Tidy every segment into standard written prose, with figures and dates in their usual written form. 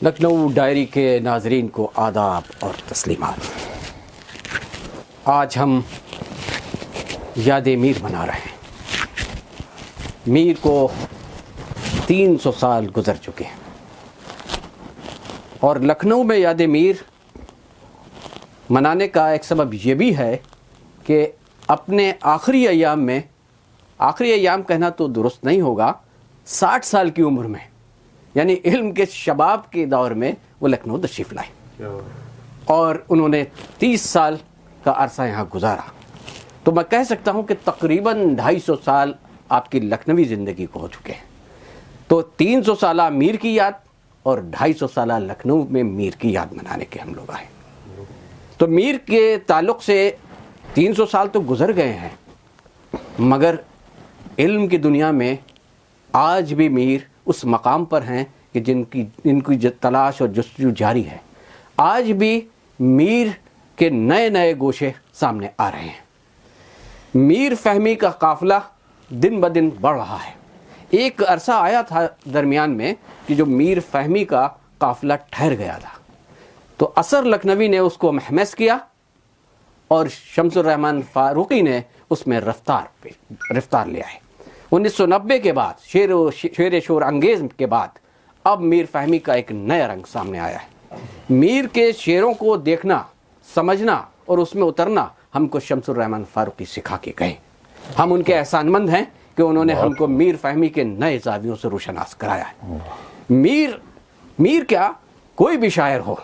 Lucknow diary کے ناظرین کو آداب اور تسلیمات۔ آج ہم یاد میر منا رہے ہیں۔ میر کو 300 سال گزر چکے ہیں، اور لکھنؤ میں یاد میر منانے کا ایک سبب یہ بھی ہے کہ اپنے آخری ایام میں، آخری ایام کہنا تو درست نہیں ہوگا، 60 سال کی عمر میں، یعنی علم کے شباب کے دور میں وہ لکھنؤ تشریف لائے اور انہوں نے 30 سال کا عرصہ یہاں گزارا۔ تو میں کہہ سکتا ہوں کہ تقریباً 250 سال آپ کی لکھنوی زندگی کو ہو چکے ہیں۔ تو 300 سالہ میر کی یاد اور 250 سالہ لکھنؤ میں میر کی یاد منانے کے ہم لوگ آئے۔ تو میر کے تعلق سے 300 سال تو گزر گئے ہیں، مگر علم کی دنیا میں آج بھی میر اس مقام پر ہیں کہ جن کی تلاش اور جستجو جاری ہے۔ آج بھی میر کے نئے نئے گوشے سامنے آ رہے ہیں۔ میر فہمی کا قافلہ دن بدن بڑھ رہا ہے۔ ایک عرصہ آیا تھا درمیان میں کہ جو میر فہمی کا قافلہ ٹھہر گیا تھا، تو اثر لکھنوی نے اس کو محمس کیا اور شمس الرحمن فاروقی نے اس میں رفتار لے آئے۔ 1990 کے بعد شیر شور انگیز کے بعد اب میر فہمی کا ایک نیا رنگ سامنے آیا ہے۔ میر کے شعروں کو دیکھنا، سمجھنا اور اس میں اترنا ہم کو شمس الرحمن فاروقی سکھا کے گئے۔ ہم ان کے احسان مند ہیں کہ انہوں نے ہم کو میر فہمی کے نئے زاویوں سے روشناس کرایا ہے۔ میر کیا، کوئی بھی شاعر ہو،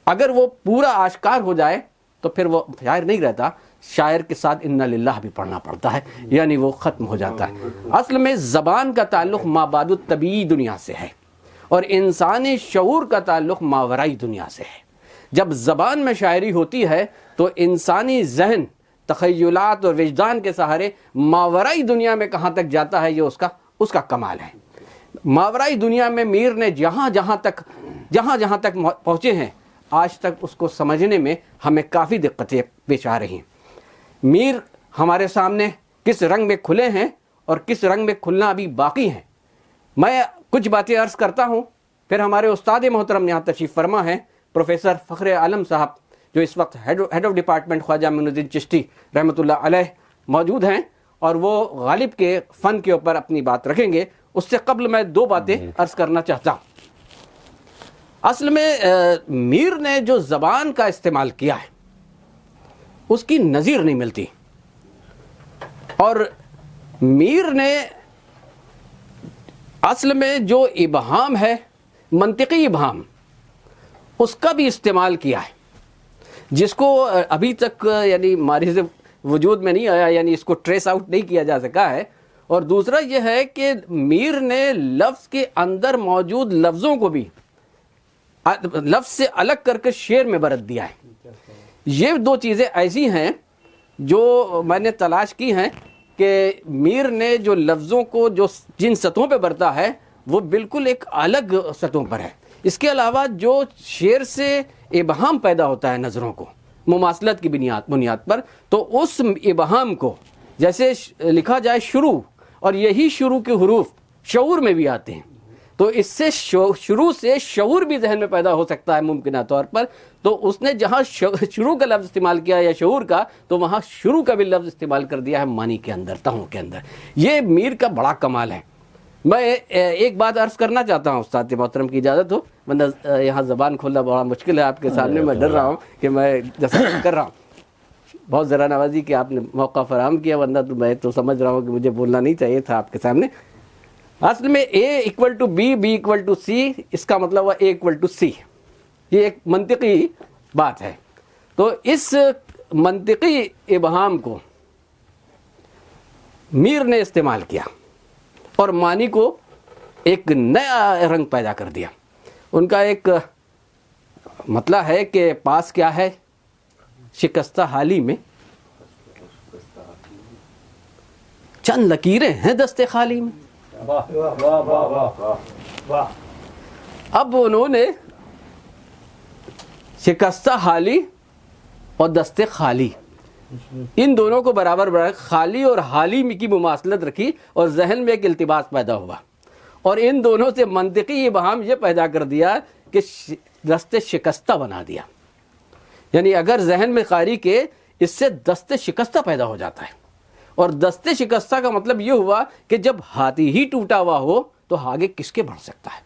اگر وہ پورا آشکار ہو جائے تو پھر وہ شاعر نہیں رہتا، شاعر کے ساتھ انا للہ بھی پڑھنا پڑتا ہے، یعنی وہ ختم ہو جاتا ہے۔ اصل میں زبان کا تعلق مابعد الطبیعی دنیا سے ہے اور انسانی شعور کا تعلق ماورائی دنیا سے ہے۔ جب زبان میں شاعری ہوتی ہے تو انسانی ذہن تخیلات اور وجدان کے سہارے ماورائی دنیا میں کہاں تک جاتا ہے، یہ اس کا کمال ہے۔ ماورائی دنیا میں میر نے جہاں جہاں تک پہنچے ہیں، آج تک اس کو سمجھنے میں ہمیں کافی دقتیں پیش آ رہی ہیں۔ میر ہمارے سامنے کس رنگ میں کھلے ہیں اور کس رنگ میں کھلنا ابھی باقی ہیں، میں کچھ باتیں عرض کرتا ہوں، پھر ہمارے استاد محترم یہاں تشریف فرما ہیں پروفیسر فخر عالم صاحب، جو اس وقت ہیڈ آف ڈپارٹمنٹ خواجہ معین الدین چشتی رحمۃ اللہ علیہ موجود ہیں، اور وہ غالب کے فن کے اوپر اپنی بات رکھیں گے۔ اس سے قبل میں 2 باتیں عرض کرنا چاہتا ہوں۔ اصل میں میر نے جو زبان کا استعمال کیا ہے اس کی نظیر نہیں ملتی، اور میر نے اصل میں جو ابہام ہے، منطقی ابہام، اس کا بھی استعمال کیا ہے، جس کو ابھی تک یعنی مارز وجود میں نہیں آیا، یعنی اس کو ٹریس آؤٹ نہیں کیا جا سکا ہے۔ اور دوسرا یہ ہے کہ میر نے لفظ کے اندر موجود لفظوں کو بھی لفظ سے الگ کر کے شعر میں برت دیا ہے۔ یہ 2 چیزیں ایسی ہیں جو میں نے تلاش کی ہیں کہ میر نے جو لفظوں کو جن سطحوں پہ برتا ہے وہ بالکل ایک الگ سطحوں پر ہے۔ اس کے علاوہ جو شعر سے ابہام پیدا ہوتا ہے نظروں کو مماثلت کی بنیاد پر، تو اس ابہام کو جیسے لکھا جائے شروع، اور یہی شروع کے حروف شعور میں بھی آتے ہیں، تو اس سے شروع سے شعور بھی ذہن میں پیدا ہو سکتا ہے ممکنہ طور پر۔ تو اس نے جہاں شروع کا لفظ استعمال کیا یا شعور کا، تو وہاں شروع کا بھی لفظ استعمال کر دیا ہے معنی کے اندر، تہوں کے اندر۔ یہ میر کا بڑا کمال ہے۔ میں ایک بات عرض کرنا چاہتا ہوں، استاد محترم کی اجازت ہو، ورنہ یہاں زبان کھولنا بڑا مشکل ہے آپ کے سامنے، میں ڈر رہا ہوں کہ میں جیسا کر رہا ہوں۔ بہت ذرا نوازی کہ آپ نے موقع فراہم کیا، ورنہ تو میں تو سمجھ رہا ہوں کہ مجھے بولنا نہیں چاہیے تھا آپ کے سامنے۔ اصل میں A=B، B=C، اس کا مطلب ہے A=C۔ یہ ایک منطقی بات ہے۔ تو اس منطقی ابہام کو میر نے استعمال کیا اور معنی کو ایک نیا رنگ پیدا کر دیا۔ ان کا ایک مطلب ہے کہ پاس کیا ہے، شکستہ حالی میں چند لکیریں ہیں دستے خالی میں۔ اب انہوں نے شکستہ حالی اور دستے خالی، ان دونوں کو برابر خالی اور حالی کی مماثلت رکھی، اور ذہن میں ایک التباس پیدا ہوا، اور ان دونوں سے منطقی ابہام یہ پیدا کر دیا کہ دست شکستہ بنا دیا. یعنی اگر ذہن میں قاری کے اس سے دست شکستہ پیدا ہو جاتا ہے, اور دست شکستہ کا مطلب یہ ہوا کہ جب ہاتھی ہی ٹوٹا ہوا ہو تو آگے کس کے بڑھ سکتا ہے,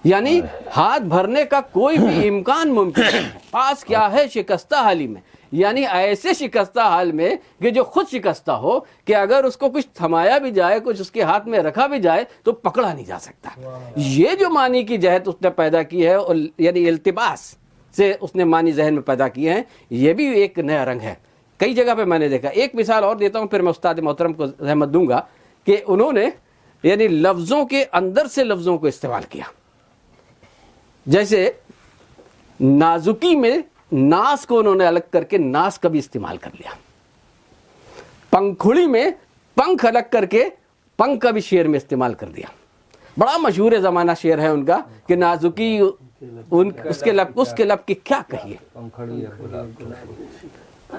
یعنی ہاتھ بھرنے کا کوئی بھی امکان ممکن نہیں ہے. پاس کیا ہے شکستہ حالی میں, یعنی ایسے شکستہ حال میں کہ جو خود شکستہ ہو کہ اگر اس کو کچھ تھمایا بھی جائے, کچھ اس کے ہاتھ میں رکھا بھی جائے تو پکڑا نہیں جا سکتا. یہ جو معنی کی جہت اس نے پیدا کی ہے, اور یعنی التباس سے اس نے معنی ذہن میں پیدا کیے ہیں, یہ بھی ایک نیا رنگ ہے. کئی جگہ پہ میں نے دیکھا. ایک مثال اور دیتا ہوں, پھر میں استاد محترم کو زحمت دوں گا, کہ انہوں نے یعنی لفظوں کے اندر سے لفظوں کو استعمال کیا. جیسے نازکی میں ناس کو انہوں نے الگ کر کے ناس کا بھی استعمال کر لیا. پنکھڑی میں پنکھ الگ کر کے پنکھ کا بھی شعر میں استعمال کر دیا. بڑا مشہور زمانہ شعر ہے ان کا کہ نازکی اس کے لب کی کیا کہیے,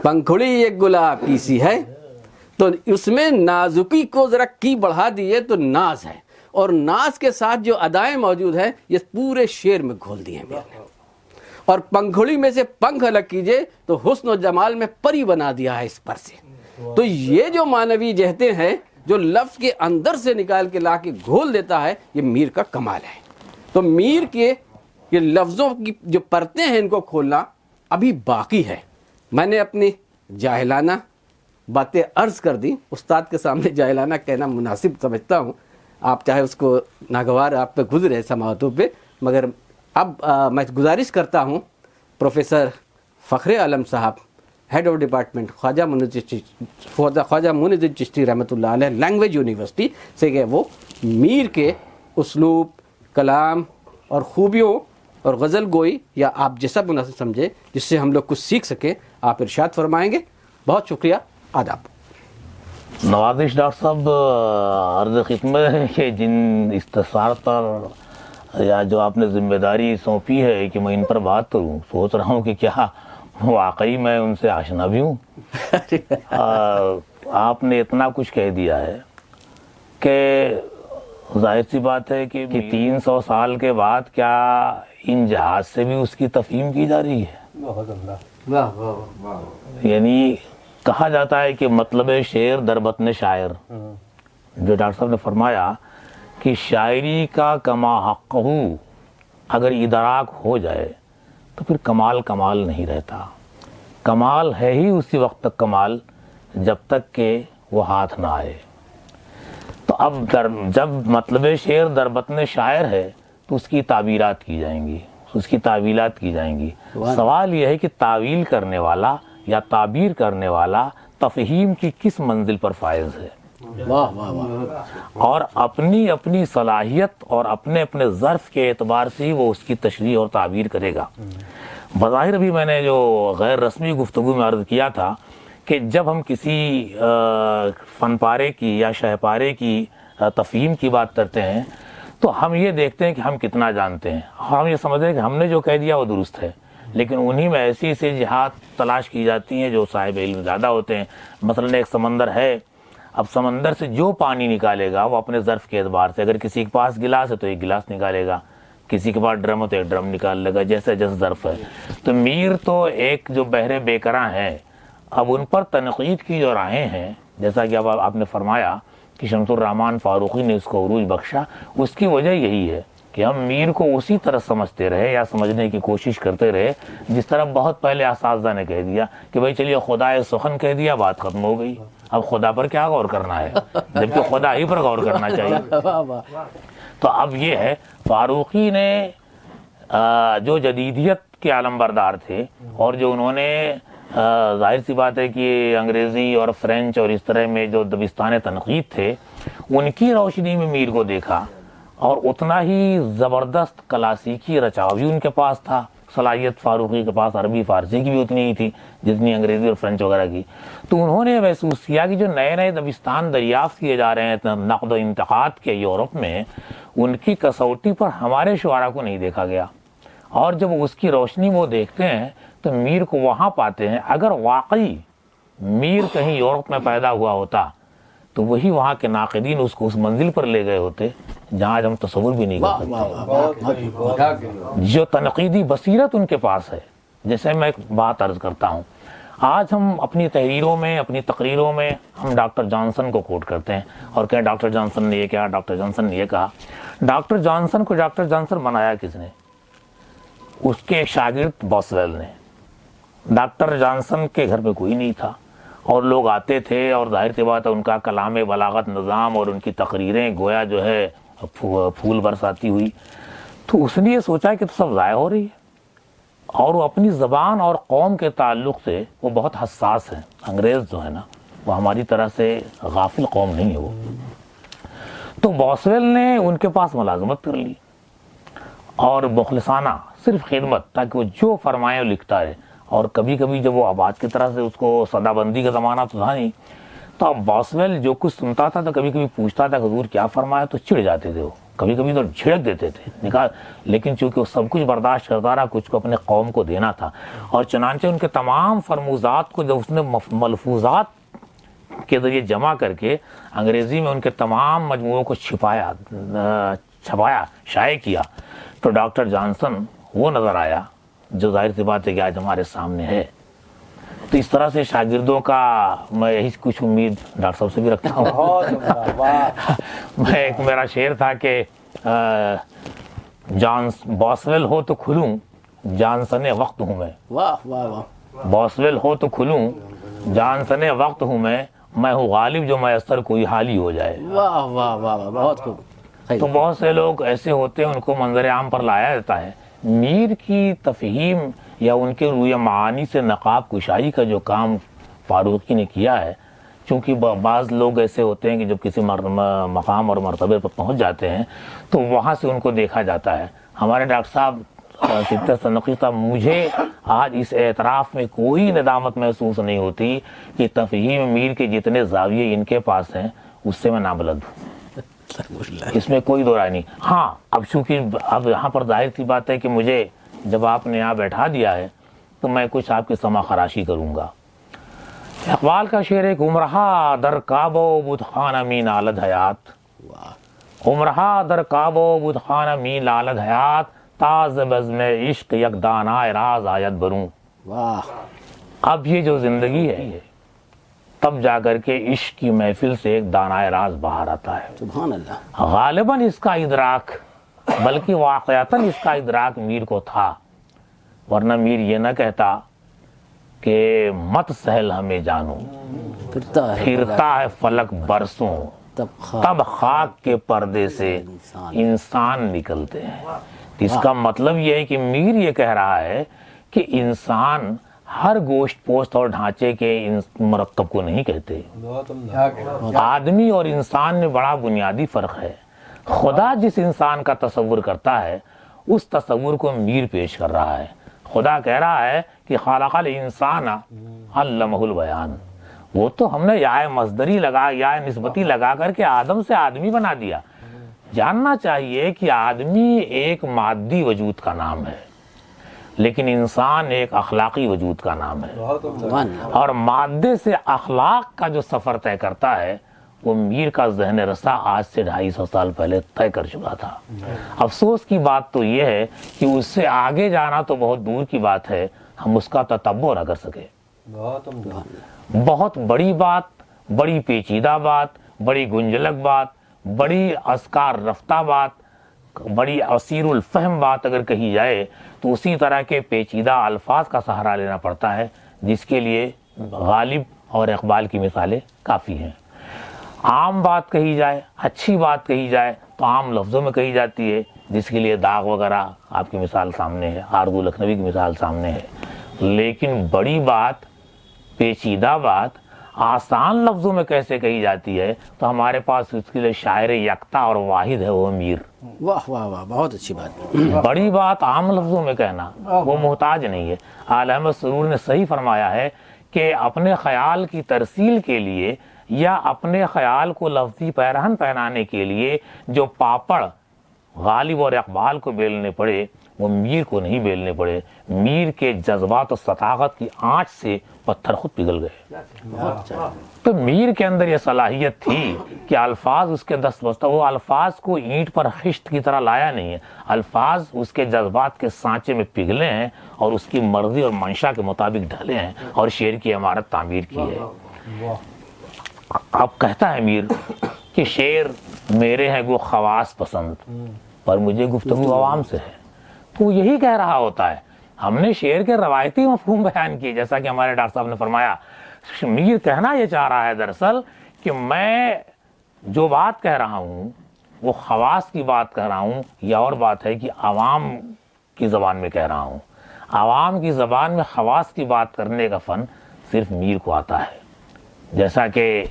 پنکھڑی ایک گلاب کی سی ہے. تو اس میں نازکی کو ذرا کی بڑھا دیے تو ناز ہے, اور ناز کے ساتھ جو ادائیں موجود ہیں یہ پورے شعر میں گھول دیے ہیں. اور پنکھڑی میں سے پنکھ الگ کیجئے تو حسن و جمال میں پری بنا دیا ہے اس پر سے. تو یہ جو معنوی جہتیں ہیں جو لفظ کے اندر سے نکال کے لا کے گھول دیتا ہے, یہ میر کا کمال ہے. تو میر کے یہ لفظوں کی جو پرتیں ہیں ان کو کھولنا ابھی باقی ہے. میں نے اپنی جاہلانہ باتیں عرض کر دی, استاد کے سامنے جاہلانہ کہنا مناسب سمجھتا ہوں. آپ چاہے اس کو ناگوار آپ پہ گزرے سماعتوں پہ, مگر اب میں گزارش کرتا ہوں پروفیسر فخر عالم صاحب, ہیڈ آف ڈپارٹمنٹ خواجہ معین الدین چشتی رحمۃ اللہ علیہ, لینگویج یونیورسٹی سے, کہ وہ میر کے اسلوب, کلام اور خوبیوں اور غزل گوئی یا آپ جیسا مناسب سمجھے جس سے ہم لوگ کچھ سیکھ سکیں, آپ ارشاد فرمائیں گے. بہت شکریہ, آداب. نوازش ڈاکٹر صاحب, عرض خدمت ہے کہ جن استفسار پر یا جو آپ نے ذمہ داری سونپی ہے کہ میں ان پر بات کروں, سوچ رہا ہوں کہ کیا واقعی میں ان سے آشنا بھی ہوں. آپ نے اتنا کچھ کہہ دیا ہے کہ ظاہر سی بات ہے کہ 300 سال کے بعد کیا ان جہاز سے بھی اس کی تفہیم کی جا رہی ہے. یعنی کہا جاتا ہے کہ مطلب شعر در بطن شاعر, جو ڈاکٹر صاحب نے فرمایا کہ شاعری کا کما حق اگر ادراک ہو جائے تو پھر کمال کمال نہیں رہتا. کمال ہے ہی اسی وقت تک کمال جب تک کہ وہ ہاتھ نہ آئے. تو اب جب مطلب شعر در بطن شاعر ہے تو اس کی تعبیرات کی جائیں گی, اس کی تعویلات کی جائیں گی. سوال یہ ہے کہ تعویل کرنے والا یا تعبیر کرنے والا تفہیم کی کس منزل پر فائز ہے, اور اپنی اپنی صلاحیت اور اپنے اپنے ظرف کے اعتبار سے ہی وہ اس کی تشریح اور تعبیر کرے گا. بظاہر ابھی میں نے جو غیر رسمی گفتگو میں عرض کیا تھا کہ جب ہم کسی فن پارے کی یا شہ پارے کی تفہیم کی بات کرتے ہیں تو ہم یہ دیکھتے ہیں کہ ہم کتنا جانتے ہیں. ہم یہ سمجھتے ہیں کہ ہم نے جو کہہ دیا وہ درست ہے, لیکن انہی میں ایسی ایسی جہات تلاش کی جاتی ہیں جو صاحب علم زیادہ ہوتے ہیں. مثلا ایک سمندر ہے, اب سمندر سے جو پانی نکالے گا وہ اپنے ظرف کے اعتبار سے, اگر کسی کے پاس گلاس ہے تو ایک گلاس نکالے گا, کسی کے پاس ڈرم ہے تو ایک ڈرم نکال لے گا, جیسے جیسے ظرف ہے. تو میر تو ایک جو بہرے بیکراں ہیں, اب ان پر تنقید کی جو راہیں ہیں, جیسا کہ اب آپ نے فرمایا کہ شمس الرحمن فاروقی نے اس کو عروج بخشا, اس کی وجہ یہی ہے کہ ہم میر کو اسی طرح سمجھتے رہے یا سمجھنے کی کوشش کرتے رہے جس طرح بہت پہلے اساتذہ نے کہہ دیا کہ بھائی چلیے خدائے سخن کہہ دیا, بات ختم ہو گئی, اب خدا پر کیا غور کرنا ہے, جبکہ خدا ہی پر غور کرنا چاہیے. تو اب یہ ہے, فاروقی نے جو جدیدیت کے علم بردار تھے اور جو انہوں نے ظاہر سی بات ہے کہ انگریزی اور فرینچ اور اس طرح میں جو دبستان تنقید تھے ان کی روشنی میں میر کو دیکھا, اور اتنا ہی زبردست کلاسیکی رچاؤ بھی ان کے پاس تھا. صلاحیت فاروقی کے پاس عربی فارسی کی بھی اتنی ہی تھی جتنی انگریزی اور فرینچ وغیرہ کی. تو انہوں نے محسوس کیا کہ جو نئے نئے دبستان دریافت کیے جا رہے ہیں نقد و انتقاد کے یورپ میں, ان کی کسوٹی پر ہمارے شعراء کو نہیں دیکھا گیا. اور جب اس کی روشنی وہ دیکھتے ہیں تو میر کو وہاں پاتے ہیں. اگر واقعی میر کہیں یورپ میں پیدا ہوا ہوتا تو وہی وہاں کے ناقدین اس کو اس منزل پر لے گئے ہوتے جہاں آج ہم تصور بھی نہیں کر سکتے. جو تنقیدی بصیرت ان کے پاس ہے. جیسے میں ایک بات عرض کرتا ہوں, آج ہم اپنی تحریروں میں, اپنی تقریروں میں ہم ڈاکٹر جانسن کو کوٹ کرتے ہیں اور کہیں ڈاکٹر جانسن نے یہ کہا, ڈاکٹر جانسن نے یہ کہا. ڈاکٹر جانسن کو ڈاکٹر جانسن بنایا کس نے؟ اس کے ایک شاگرد بوسویل نے. ڈاکٹر جانسن کے گھر میں کوئی نہیں تھا اور لوگ آتے تھے اور ظاہر سی بات ہے ان کا کلام بلاغت نظام اور ان کی تقریریں گویا جو ہے پھول برساتی ہوئی. تو اس نے یہ سوچا کہ تو سب ضائع ہو رہی ہے, اور وہ اپنی زبان اور قوم کے تعلق سے وہ بہت حساس ہیں. انگریز جو ہے نا وہ ہماری طرح سے غافل قوم نہیں ہے وہ. تو بوسویل نے ان کے پاس ملازمت کر لی اور مخلصانہ صرف خدمت, تاکہ وہ جو فرمائے وہ لکھتا رہے. اور کبھی کبھی جب وہ آواز کی طرح سے, اس کو صدا بندی کا زمانہ تو تھا نہیں, تو اب بوسویل جو کچھ سنتا تھا تو کبھی کبھی پوچھتا تھا حضور کیا فرمایا, تو چڑ جاتے تھے وہ, کبھی کبھی تو جھڑک دیتے تھے نکال. لیکن چونکہ وہ سب کچھ برداشت کرتا رہا, کچھ کو اپنے قوم کو دینا تھا. اور چنانچہ ان کے تمام فرموزات کو جب اس نے ملفوظات کے ذریعے جمع کر کے انگریزی میں ان کے تمام مجموعوں کو چھپایا, شائع کیا, تو ڈاکٹر جانسن وہ نظر آیا جو ظاہر سی بات ہے کہ آج ہمارے سامنے ہے. تو اس طرح سے شاگردوں کا میں یہی کچھ امید ڈاکٹر صاحب سے بھی رکھتا ہوں. میں ایک میرا شعر تھا کہ بوسویل ہو تو کھلوں, جانسن وقت ہوں میں. واہ واہ واہ, بوسویل ہو تو کھلوں, جانسن وقت ہوں میں ہوں غالب جو میسر کوئی حالی ہو جائے. واہ واہ واہ, بہت خوب. تو بہت سے لوگ ایسے ہوتے ہیں ان کو منظر عام پر لایا جاتا ہے. میر کی تفہیم یا ان کے رویہ معانی سے نقاب کشائی کا جو کام فاروقی نے کیا ہے, چونکہ بعض لوگ ایسے ہوتے ہیں کہ جب کسی مقام اور مرتبے پر پہنچ جاتے ہیں تو وہاں سے ان کو دیکھا جاتا ہے. ہمارے ڈاکٹر صاحب صدیق سنقی صاحب, مجھے آج اس اعتراف میں کوئی ندامت محسوس نہیں ہوتی کہ تفہیم میر کے جتنے زاویے ان کے پاس ہیں اس سے میں نابلد ہوں, اس میں کوئی دو رائے نہیں. ہاں اب چونکہ اب یہاں پر ظاہر سی بات ہے کہ مجھے جب آپ نے یہاں بیٹھا دیا ہے تو میں کچھ آپ کی سما خراشی کروں گا. اقبال کا شعر ہے, عمرہا در کعبہ و بتخانہ می نالد حیات, عمرہا در کعبہ و بتخانہ می نالد حیات, تاز بزم عشق یک دانہ راز آیت بروں. واہ, اب یہ جو زندگی ہے تب جا کر کے عشق کی محفل سے ایک دانہ راز باہر آتا ہے. سبحان اللہ. غالباً اس کا ادراک, بلکہ واقعتاً اس کا ادراک میر کو تھا, ورنہ میر یہ نہ کہتا کہ مت سہل ہمیں جانو, پھرتا ہے فلک برسوں, تب خاک کے پردے سے انسان نکلتے ہیں. اس کا مطلب یہ ہے کہ میر یہ کہہ رہا ہے کہ انسان ہر گوشت پوست اور ڈھانچے کے مرکب کو نہیں کہتے. آدمی اور انسان میں بڑا بنیادی فرق ہے. خدا جس انسان کا تصور کرتا ہے اس تصور کو میر پیش کر رہا ہے. خدا کہہ رہا ہے کہ خلق الانسان علمہ البیان. وہ تو ہم نے یا مصدری لگا یا نسبتی لگا کر کے آدم سے آدمی بنا دیا. جاننا چاہیے کہ آدمی ایک مادی وجود کا نام ہے, لیکن انسان ایک اخلاقی وجود کا نام ہے. اور مادے سے اخلاق کا جو سفر طے کرتا ہے وہ میر کا ذہن رسا آج سے 250 سال پہلے طے کر چکا تھا. افسوس کی بات تو یہ ہے کہ اس سے آگے جانا تو بہت دور کی بات ہے, ہم اس کا تتبع نہ کر سکے. بہت بڑی بات, بڑی پیچیدہ بات, بڑی گنجلک بات, بڑی اسکار رفتہ بات, بڑی اسیر الفہم بات اگر کہی جائے تو اسی طرح کے پیچیدہ الفاظ کا سہارا لینا پڑتا ہے, جس کے لیے غالب اور اقبال کی مثالیں کافی ہیں. عام بات کہی جائے, اچھی بات کہی جائے تو عام لفظوں میں کہی جاتی ہے, جس کے لیے داغ وغیرہ آپ کی مثال سامنے ہے, آرزو لکھنوی کی مثال سامنے ہے. لیکن بڑی بات, پیچیدہ بات آسان لفظوں میں کیسے کہی جاتی ہے, تو ہمارے پاس اس کے لیے شاعر یکتا اور واحد ہے, وہ میر. واہ واہ واہ, بہت اچھی بات. بڑی بات عام لفظوں میں کہنا وہ محتاج نہیں ہے. اعلی احمد سرور نے صحیح فرمایا ہے کہ اپنے خیال کی ترسیل کے لیے یا اپنے خیال کو لفظی پیرہن پہنانے کے لیے جو پاپڑ غالب اور اقبال کو بیلنے پڑے وہ میر کو نہیں بیلنے پڑے. میر کے جذبات و صداقت کی آنچ سے پتھر خود پگھل گئے. تو میر کے اندر یہ صلاحیت تھی کہ الفاظ اس کے دست بستہ، وہ الفاظ کو اینٹ پر خشت کی طرح لایا نہیں ہے، الفاظ اس کے جذبات کے سانچے میں پگھلے ہیں اور اس کی مرضی اور منشا کے مطابق ڈھلے ہیں اور شعر کی عمارت تعمیر کی ہے. اب کہتا ہے میر کہ شعر میرے ہیں وہ خواص پسند، پر مجھے گفتگو عوام سے ہے. تو یہی کہہ رہا ہوتا ہے. ہم نے شعر کے روایتی مفہوم بیان کیے، جیسا کہ ہمارے ڈاکٹر صاحب نے فرمایا. میر کہنا یہ چاہ رہا ہے دراصل کہ میں جو بات کہہ رہا ہوں وہ خواص کی بات کہہ رہا ہوں، یا اور بات ہے کہ عوام کی زبان میں کہہ رہا ہوں. عوام کی زبان میں خواص کی بات کرنے کا فن صرف میر کو آتا ہے. جیسا کہ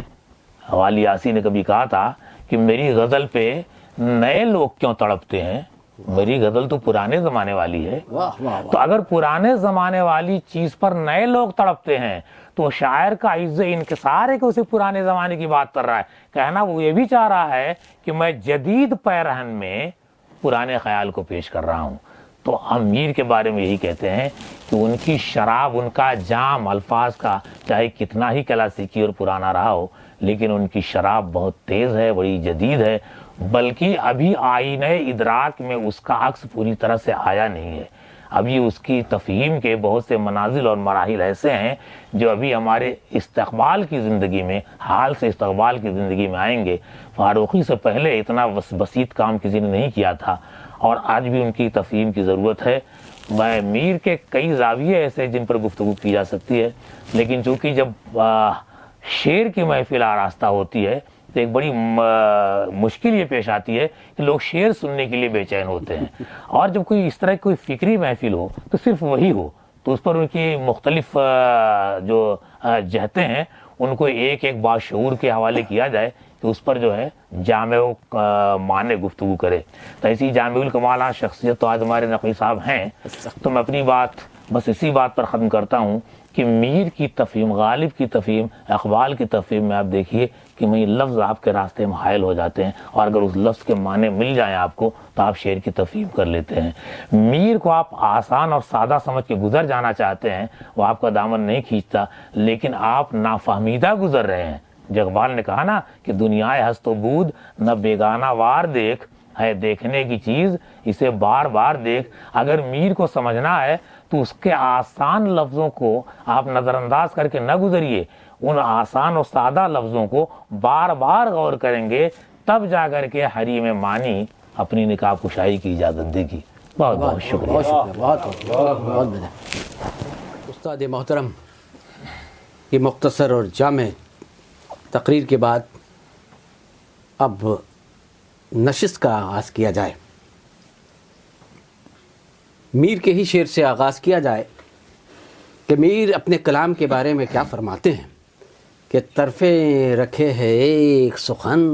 والی یاسی نے کبھی کہا تھا کہ میری غزل پہ نئے لوگ کیوں تڑپتے ہیں، میری غزل تو پرانے زمانے والی ہے. تو اگر پرانے زمانے والی چیز پر نئے لوگ تڑپتے ہیں تو شاعر کا عجز انکسار ہے کہ اسے پرانے زمانے کی بات کر رہا ہے. کہنا وہ یہ بھی چاہ رہا ہے کہ میں جدید پیرہن میں پرانے خیال کو پیش کر رہا ہوں. تو ہم میر کے بارے میں یہی کہتے ہیں کہ ان کی شراب، ان کا جام الفاظ کا چاہے کتنا ہی کلاسیکی اور پرانا رہا ہو، لیکن ان کی شراب بہت تیز ہے، بڑی جدید ہے، بلکہ ابھی آئینہ ادراک میں اس کا عکس پوری طرح سے آیا نہیں ہے. ابھی اس کی تفہیم کے بہت سے منازل اور مراحل ایسے ہیں جو ابھی ہمارے استقبال کی زندگی میں، حال سے استقبال کی زندگی میں آئیں گے. فاروقی سے پہلے اتنا بسیط کام کسی نے نہیں کیا تھا اور آج بھی ان کی تفہیم کی ضرورت ہے. میر کے کئی زاویے ایسے ہیں جن پر گفتگو کی جا سکتی ہے، لیکن چونکہ جب شعر کی محفل آراستہ ہوتی ہے تو ایک بڑی مشکل یہ پیش آتی ہے کہ لوگ شعر سننے کے لیے بے چین ہوتے ہیں، اور جب کوئی اس طرح کی کوئی فکری محفل ہو تو صرف وہی ہو تو اس پر ان کی مختلف جو جہتیں ہیں ان کو ایک ایک باشعور کے حوالے کیا جائے کہ اس پر جو ہے جامع معنی گفتگو کرے. تو ایسی جامع الکمال شخصیت تو آج ہمارے نقوی صاحب ہیں. تو میں اپنی بات بس اسی بات پر ختم کرتا ہوں کہ میر کی تفہیم، غالب کی تفہیم، اقبال کی تفہیم میں آپ دیکھیے کہ وہیں لفظ آپ کے راستے میں حائل ہو جاتے ہیں، اور اگر اس لفظ کے معنی مل جائیں آپ کو تو آپ شعر کی تفہیم کر لیتے ہیں. میر کو آپ آسان اور سادہ سمجھ کے گزر جانا چاہتے ہیں، وہ آپ کا دامن نہیں کھینچتا، لیکن آپ نافہمیدہ گزر رہے ہیں. جو اقبال نے کہا نا کہ دنیا ہست و بود نہ بیگانہ وار دیکھ، ہے دیکھنے کی چیز اسے بار بار دیکھ. اگر میر کو سمجھنا ہے تو اس کے آسان لفظوں کو آپ نظر انداز کر کے نہ گزریے، ان آسان اور سادہ لفظوں کو بار بار غور کریں گے، تب جا کر کے حریم معنی اپنی نقاب کشائی کی اجازت دے گی. بہت بہت شکریہ. بہت شکریہ، بہت بڑھیا. استاد محترم، یہ مختصر اور جامع تقریر کے بعد اب نشست کا آغاز کیا جائے. میر کے ہی شعر سے آغاز کیا جائے کہ میر اپنے کلام کے بارے میں کیا فرماتے ہیں کہ طرفیں رکھے ہے ایک سخن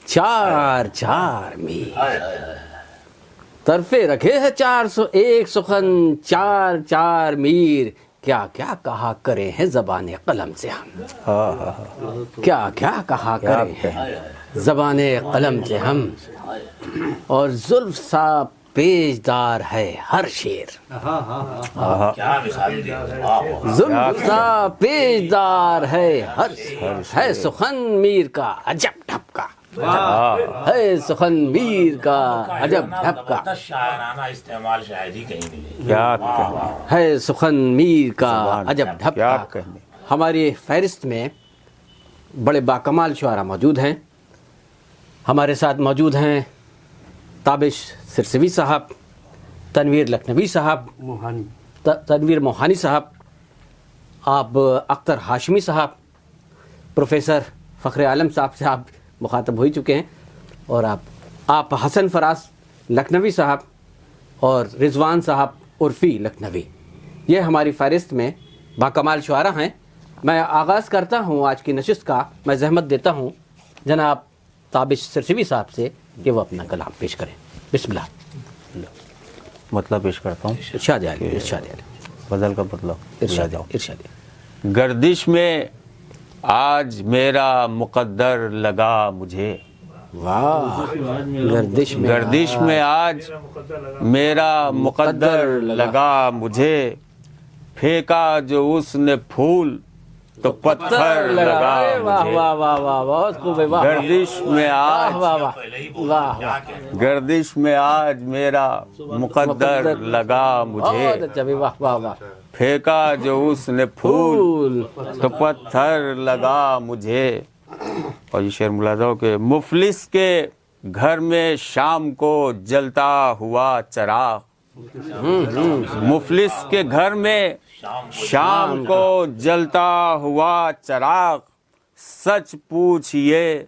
چار چار میر، طرفیں رکھے ہے 401 سخن چار چار میر، کیا کیا کہا کرے ہیں زبان قلم سے ہم، کیا کیا کہا کرے ہیں زبان قلم سے ہم، اور زلف سا پیجدار ہے ہر شعر، زلف سا پیجدار ہے ہر ہے سخن میر کا عجب ڈھپکا، ہے سخن میر کا عجب ڈھپکا، استعمال شاعری کہیں ملے ہے سخن میر کا عجب ڈھپکا. ہماری فہرست میں بڑے باکمال شعراء موجود ہیں. ہمارے ساتھ موجود ہیں تابش سرسوی صاحب، تنویر لکھنوی صاحب، تنویر موہانی صاحب، آپ اختر ہاشمی صاحب، پروفیسر فخر عالم صاحب سے آپ مخاطب ہو چکے ہیں، اور آپ حسن فراز لکھنوی صاحب اور رضوان صاحب عرفی لکھنوی، یہ ہماری فہرست میں باکمال شعراء ہیں. میں آغاز کرتا ہوں آج کی نشست کا. میں زحمت دیتا ہوں جناب تابش سرسوی صاحب سے کہ وہ اپنا کلام پیش کریں. بسم اللہ. مطلب پیش کرتا ہوں. ارشاد عالی، ارشاد عالی. غزل کا مطلب ارشاد ارشاد. گردش میں آج میرا مقدر لگا مجھے، واہ گردش میں گردش میں آج میرا مقدر لگا مجھے، پھینکا جو اس نے پھول تو پتھر لگا ارے واہ مجھے، واہ واہ واہ بہت خوب ہے، واہ گردش میں آج واہ واہ واہ واہ گردش میں آج میرا مقدر لگا مجھے، بہت اچھا بھی، واہ واہ واہ پھینکا جو اس نے پھول پھول تو پتھر لگا مجھے۔ اور یہ شعر ملاحظہ ہو کہ مفلس کے گھر میں شام کو جلتا ہوا چراغ، مفلس کے گھر میں شام کو جلتا ہوا چراغ، سچ پوچھئے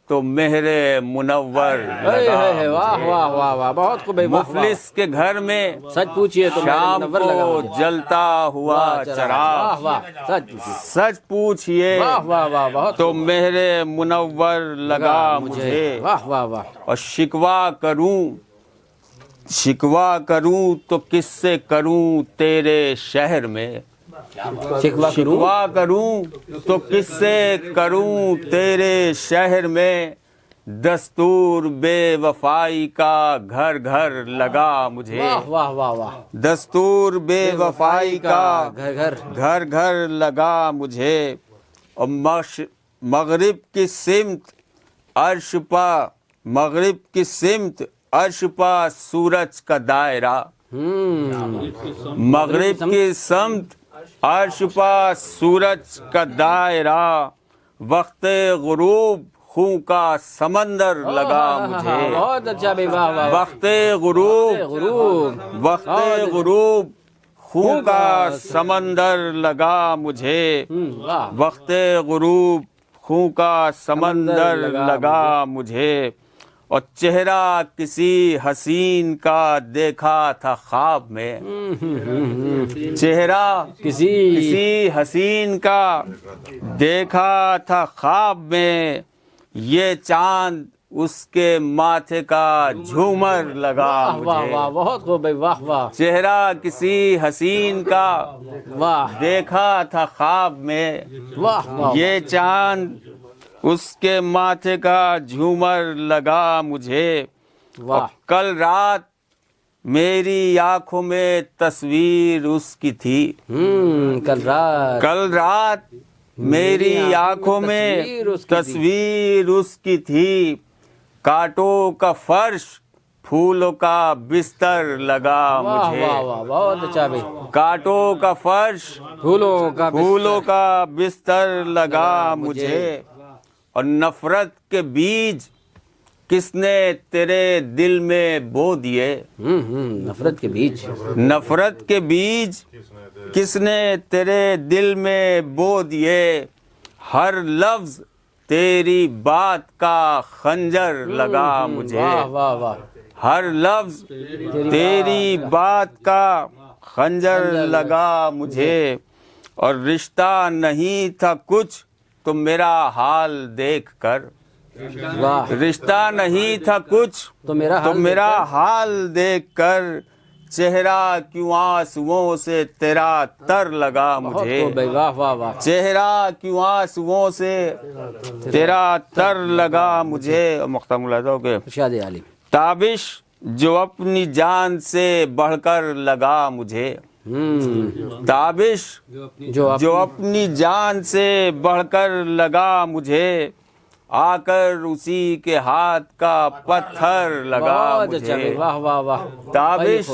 تو مہر منور لگا، واہ واہ واہ واہ بہت خوب ہے، واہ واہ مفلس کے گھر میں سچ پوچھئے تو شام منور لگا کو مجھے، جلتا ہوا واہ چراغ، واہ سچ پوچھئے، سچ پوچھئے واہ واہ واہ بہت تو مہر منور لگا مجھے، واہ واہ واہ اور شکوا کروں تو کس سے کروں تیرے شہر میں، شکوا کروں شکوا کروں تو کس سے کروں تیرے شہر میں، دستور بے وفائی کا گھر گھر لگا مجھے، واہ واہ واہ واہ دستور بے وفائی کا گھر گھر گھر گھر لگا مجھے، اور مغرب کی سمت عرش پا، مغرب کی سمت عرش پا سورج کا دائرہ، مغرب کی سمت عرش پا سورج کا دائرہ، وقت غروب خوں کا سمندر لگا مجھے، بہت اچھا بھی، واہ واہ وقت غروب غروب وقت غروب خوں کا سمندر لگا مجھے، واہ وقت غروب خوں کا سمندر لگا مجھے، اور چہرہ کسی حسین کا دیکھا تھا خواب میں، چہرہ کسی حسین کا دیکھا تھا خواب میں، یہ چاند اس کے ماتھے کا جھومر لگا واہ مجھے، واہ بہت خوب ہے، واہ واہ چہرہ کسی حسین کا واہ دیکھا تھا خواب میں، واہ واہ یہ چاند اس کے ماتھے کا جھومر لگا مجھے، واہ کل رات میری آنکھوں میں تصویر اس کی تھی، کل رات میری آنکھوں میں تصویر اس کی تھی، کانٹوں کا فرش پھولوں کا بستر لگا واہ مجھے، واہ واہ بہت اچھا بھی، کانٹوں کا فرش پھولوں کا بستر لگا مجھے، اور نفرت کے بیج کس نے تیرے دل میں بو دیے، نفرت کے بیچ نفرت کے بیج کس نے تیرے دل میں بو دیے، ہر لفظ تیری بات کا خنجر لگا مجھے، واہ واہ واہ ہر لفظ تیری بات کا خنجر لگا مجھے، اور رشتہ نہیں تھا کچھ تو میرا حال دیکھ کر، واہ رشتہ نہیں تھا کچھ تو میرا حال دیکھ کر، چہرہ کیوں آنسوؤں سے تیرا تر لگا مجھے، واہ واہ واہ چہرہ کیوں آنسوؤں سے تیرا تر لگا مجھے، اور مختار ملاحظہ ہو کہ ارشاد عالم، تابش جو اپنی جان سے بڑھ کر لگا مجھے، تابش جو اپنی جان سے بڑھ کر لگا مجھے، آ کر اسی کے ہاتھ کا پتھر لگا مجھے، واہ واہ واہ تابش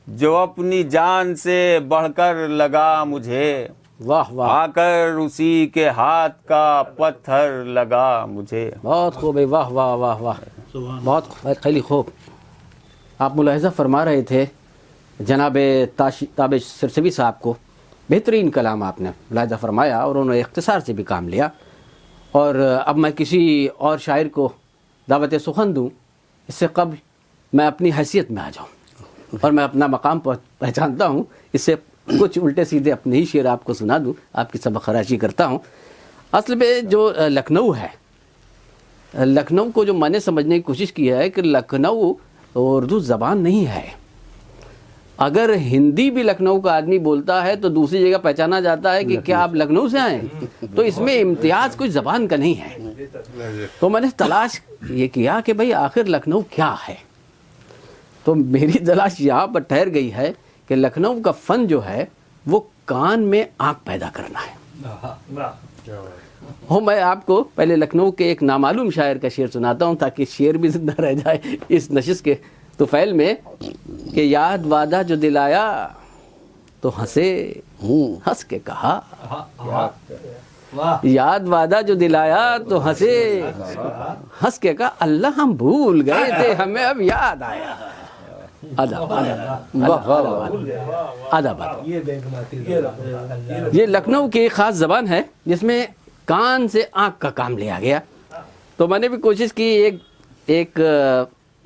جو اپنی جان سے بڑھ کر لگا مجھے، واہ واہ آ کر اسی کے ہاتھ کا پتھر لگا مجھے۔ بہت خوب ہے، واہ واہ واہ واہ بہت خیلی خوب۔ آپ ملاحظہ فرما رہے تھے جناب تابش سرسوی صاحب کو، بہترین کلام آپ نے ملاحظہ فرمایا اور انہوں نے اختصار سے بھی کام لیا، اور اب میں کسی اور شاعر کو دعوت سخن دوں اس سے قبل میں اپنی حیثیت میں آ جاؤں اور میں اپنا مقام پہچانتا ہوں، اس سے کچھ الٹے سیدھے اپنے ہی شعر آپ کو سنا دوں، آپ کی سبق خراشی کرتا ہوں۔ اصل میں جو لکھنؤ ہے، لکھنؤ کو جو میں نے سمجھنے کی کوشش کی ہے کہ لکھنؤ اردو زبان نہیں ہے، اگر ہندی بھی لکھنؤ کا آدمی بولتا ہے تو دوسری جگہ پہچانا جاتا ہے کہ کیا آپ لکھنؤ سے آئے، تو اس میں امتیاز کوئی زبان کا نہیں ہے، تو میں نے تلاش یہ کیا کہ بھئی آخر لکھنؤ کیا ہے. تو میری تلاش یہاں پر ٹھہر گئی ہے کہ لکھنؤ کا فن جو ہے وہ کان میں آنکھ پیدا کرنا ہے. میں آپ کو پہلے لکھنؤ کے ایک نامعلوم شاعر کا شعر سناتا ہوں تاکہ شعر بھی زندہ رہ جائے اس نشست کے طفیل میں کہ یاد وعدہ جو دلایا تو ہنسے ہنس کے کہا. یاد وعدہ جو دلایا تو ہنسے ہنس کے کہا اللہ ہم بھول گئے تھے ہمیں اب یاد آیا. ادب. یہ لکھنؤ کی ایک خاص زبان ہے جس میں کان سے آنکھ کا کام لیا گیا. تو میں نے بھی کوشش کی ایک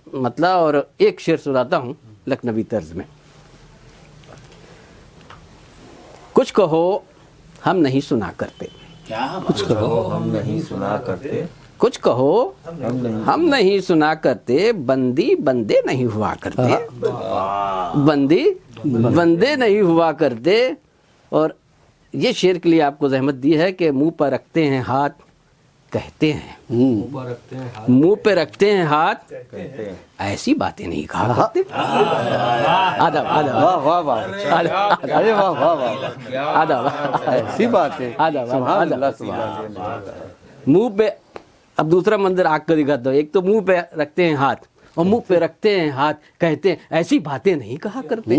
مطلع اور ایک شعر سناتا ہوں لکھنوی طرز میں. کچھ کہو ہم نہیں سنا کرتے. کچھ کہو ہم نہیں سنا کرتے. کچھ کہو ہم نہیں سنا کرتے. بندی بندے نہیں ہوا کرتے. بندی بندے نہیں ہوا کرتے. اور یہ شعر کے لیے آپ کو زحمت دی ہے کہ منہ پر رکھتے ہیں ہاتھ کہتے ہیں. منہ پہ رکھتے ہیں ہاتھ ایسی باتیں نہیں کہا کرتے. آداب آداب واہ واہ ارے واہ واہ واہ آداب ایسی بات ہے. سبحان اللہ سبحان اللہ. منہ پہ اب دوسرا منظر آگ کا دکھاتا ہوں. ایک تو منہ پہ رکھتے ہیں ہاتھ اور منہ پہ رکھتے ہیں ہاتھ کہتے ہیں ایسی باتیں نہیں کہا کرتے.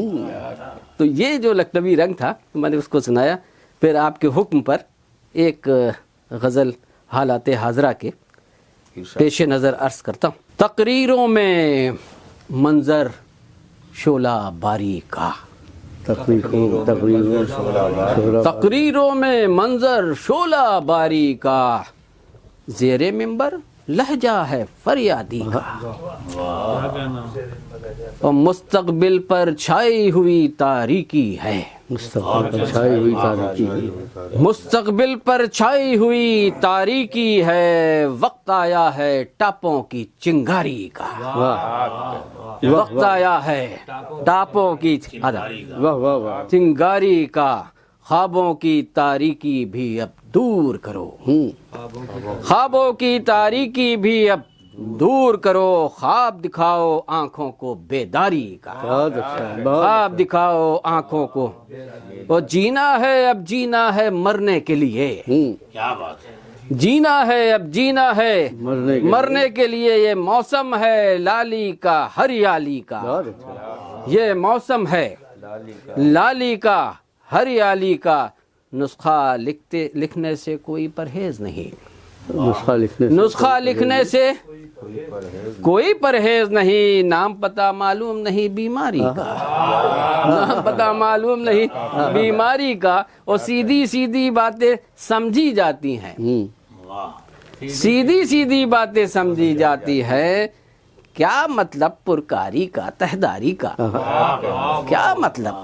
تو یہ جو لکھنوی رنگ تھا میں نے اس کو سنایا. پھر آپ کے حکم پر ایک غزل حالات حاضرہ کے پیش نظر عرض کرتا ہوں. تقریروں میں منظر شعلہ باری کا. تقریروں میں منظر شعلہ باری کا. زیر منبر لہجہ ہے فریادی کا. اور مستقبل پر چھائی ہوئی تاریکی ہے. مستقبل پر چھائی ہوئی تاریکی ہے. وقت آیا ہے ٹاپوں کی چنگاری کا. وقت آیا ہے ٹاپوں کی چنگاری کا. خوابوں کی تاریکی بھی اب دور کرو. خوابوں کی تاریکی بھی اب دور کرو. خواب دکھاؤ آنکھوں کو بیداری کا. خواب دکھاؤ آنکھوں کو. اور جینا ہے اب جینا ہے مرنے کے لیے. کیا بات ہے. جینا ہے اب جینا ہے مرنے کے لیے. یہ موسم ہے لالی کا ہریالی کا. یہ موسم ہے لالی کا ہریالی کا. نسخہ لکھنے سے کوئی پرہیز نہیں. نسخہ لکھنے سے کوئی پرہیز نہیں. نام پتہ معلوم نہیں بیماری کا. نام پتہ معلوم نہیں بیماری کا. اور سیدھی سیدھی باتیں سمجھی جاتی ہیں. سیدھی سیدھی باتیں سمجھی جاتی ہے. کیا مطلب پرکاری کا تہداری کا. کیا مطلب.